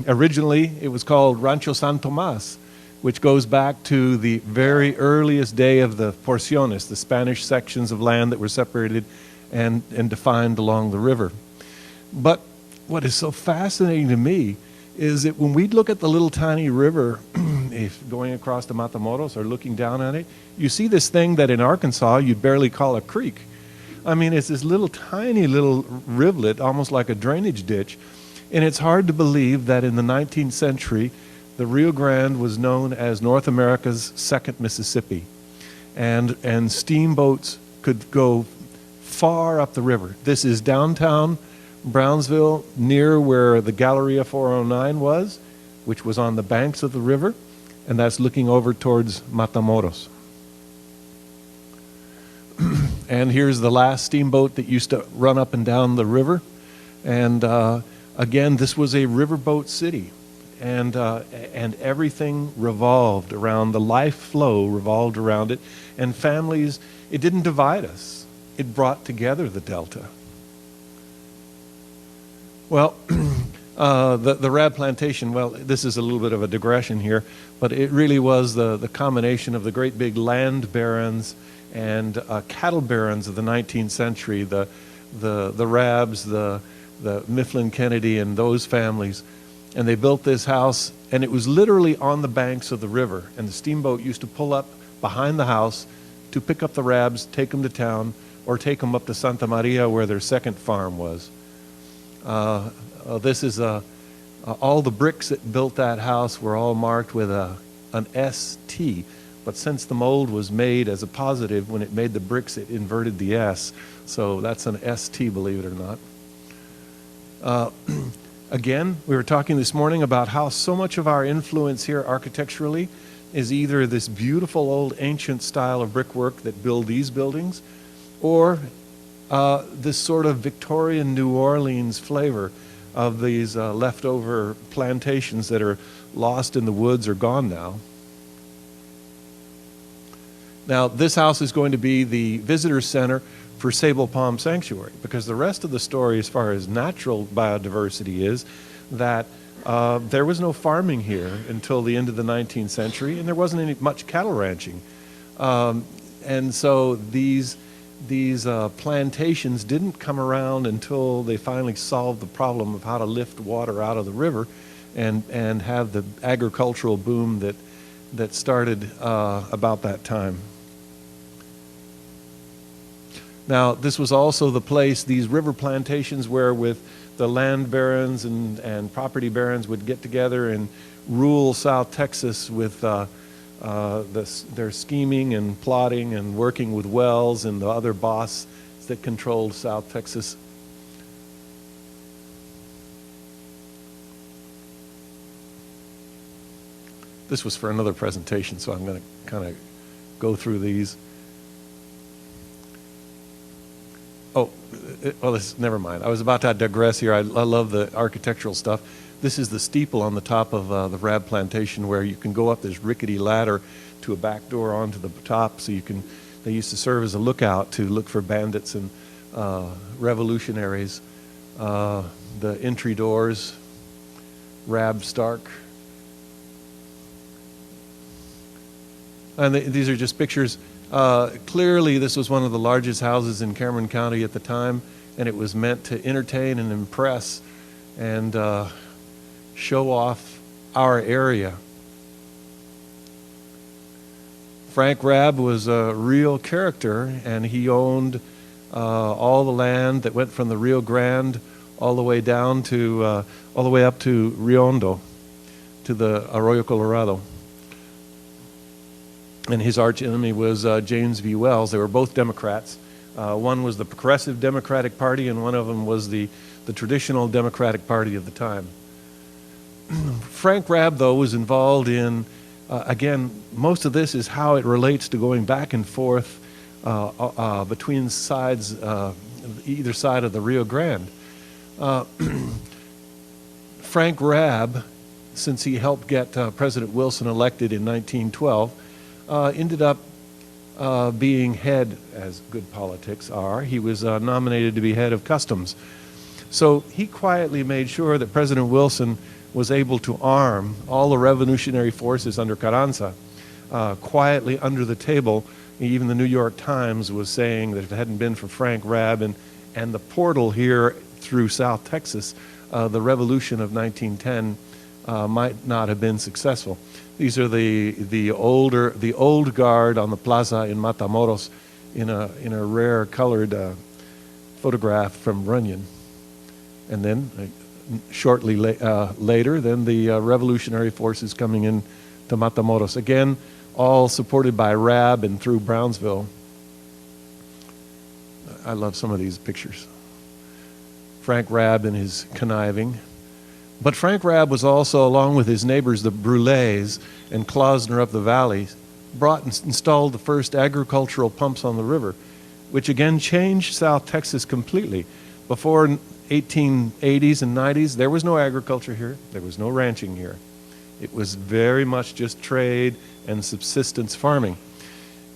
Originally, it was called Rancho San Tomas, which goes back to the very earliest day of the porciones, the Spanish sections of land that were separated and defined along the river. But what is so fascinating to me is that when we look at the little tiny river, if going across the Matamoros or looking down on it, you see this thing that in Arkansas you'd barely call a creek. I mean, it's this little tiny little rivulet, almost like a drainage ditch. And it's hard to believe that in the 19th century, the Rio Grande was known as North America's second Mississippi, and steamboats could go far up the river. This is downtown Brownsville, near where the Galleria 409 was, which was on the banks of the river, and that's looking over towards Matamoros. And here's the last steamboat that used to run up and down the river, and again, this was a riverboat city. And everything revolved around, the life flow revolved around it. And families, it didn't divide us. It brought together the Delta. Well, the Rab Plantation, well, this is a little bit of a digression here, but it really was the combination of the great big land barons and cattle barons of the 19th century, the Rabs, the Mifflin Kennedy and those families. And they built this house, and it was literally on the banks of the river. And the steamboat used to pull up behind the house to pick up the Rabs, take them to town, or take them up to Santa Maria where their second farm was. This is all the bricks that built that house were all marked with an ST. But since the mold was made as a positive, when it made the bricks, it inverted the S. So that's an ST, believe it or not. Again, we were talking this morning about how so much of our influence here architecturally is either this beautiful old ancient style of brickwork that build these buildings, or this sort of Victorian New Orleans flavor of these leftover plantations that are lost in the woods or gone now. Now, this house is going to be the visitor center for Sable Palm Sanctuary, because the rest of the story as far as natural biodiversity is that there was no farming here until the end of the 19th century, and there wasn't much cattle ranching. And so these plantations didn't come around until they finally solved the problem of how to lift water out of the river and have the agricultural boom that started about that time. Now, this was also the place, these river plantations, where with the land barons and property barons would get together and rule South Texas with their scheming and plotting and working with Wells and the other boss that controlled South Texas. This was for another presentation, so I'm going to kind of go through these. Oh, well, never mind. I was about to digress here. I love the architectural stuff. This is the steeple on the top of the Rab Plantation, where you can go up this rickety ladder to a back door onto the top. So they used to serve as a lookout to look for bandits and revolutionaries. The entry doors, Rab Stark. And these are just pictures. Clearly, this was one of the largest houses in Cameron County at the time, and it was meant to entertain and impress and show off our area. Frank Rab was a real character, and he owned all the land that went from the Rio Grande all the way down to all the way up to Rio Hondo, to the Arroyo Colorado. And his arch enemy was James V. Wells. They were both Democrats. One was the Progressive Democratic Party, and one of them was the traditional Democratic Party of the time. Frank Rab, though, was involved in, again, most of this is how it relates to going back and forth between sides, either side of the Rio Grande. Frank Rab, since he helped get President Wilson elected in 1912, ended up being head, as good politics are. He was nominated to be head of customs. So he quietly made sure that President Wilson was able to arm all the revolutionary forces under Carranza. Quietly under the table, even the New York Times was saying that if it hadn't been for Frank Rab and the portal here through South Texas, the revolution of 1910 might not have been successful. These are the old guard on the plaza in Matamoros in a rare colored photograph from Runyon. And then shortly later, then the revolutionary forces coming in to Matamoros. Again, all supported by Rab and through Brownsville. I love some of these pictures. Frank Rab and his conniving. But Frank Rab was also, along with his neighbors, the Brulés and Klausner up the valley, brought and installed the first agricultural pumps on the river, which again changed South Texas completely. Before 1880s and 90s, there was no agriculture here. There was no ranching here. It was very much just trade and subsistence farming.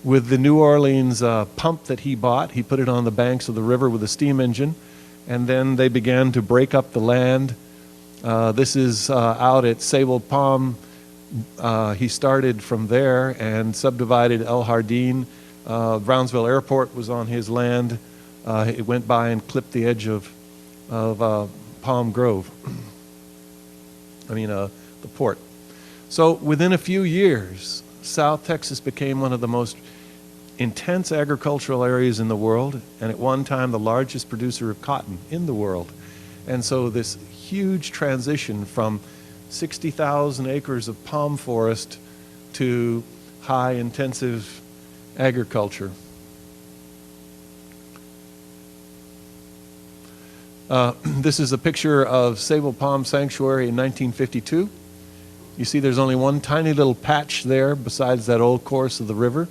With the New Orleans pump that he bought, he put it on the banks of the river with a steam engine, and then they began to break up the land. This is out at Sable Palm. He started from there and subdivided El Jardín. Brownsville Airport was on his land. It went by and clipped the edge of Palm Grove. the port. So within a few years, South Texas became one of the most intense agricultural areas in the world, and at one time the largest producer of cotton in the world. And so this huge transition from 60,000 acres of palm forest to high intensive agriculture. This is a picture of Sable Palm Sanctuary in 1952. You see there's only one tiny little patch there besides that old course of the river.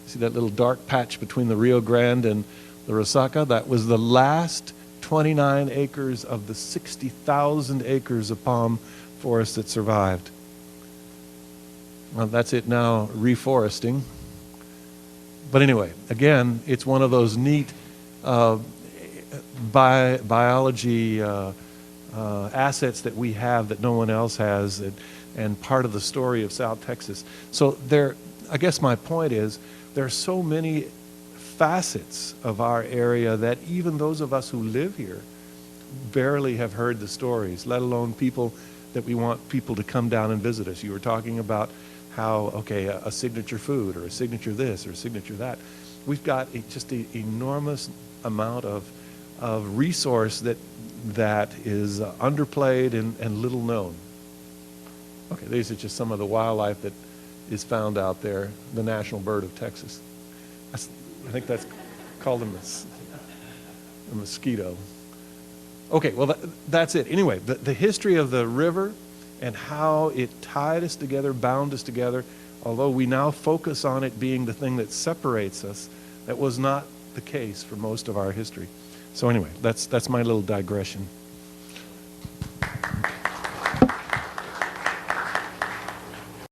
See that little dark patch between the Rio Grande and the Resaca? That was the last 29 acres of the 60,000 acres of palm forest that survived. Well, that's it now, reforesting. But anyway, again, it's one of those neat biology assets that we have that no one else has, and part of the story of South Texas. So I guess my point is, there are so many facets of our area that even those of us who live here barely have heard the stories, let alone people that we want people to come down and visit us. You were talking about how, okay, a signature food or a signature this or a signature that. We've got just an enormous amount of resource that is underplayed and little known. Okay, these are just some of the wildlife that is found out there, the national bird of Texas. I think that's called a mosquito. Okay, well, that's it. Anyway, the history of the river and how it tied us together, bound us together, although we now focus on it being the thing that separates us, that was not the case for most of our history. So anyway, that's my little digression.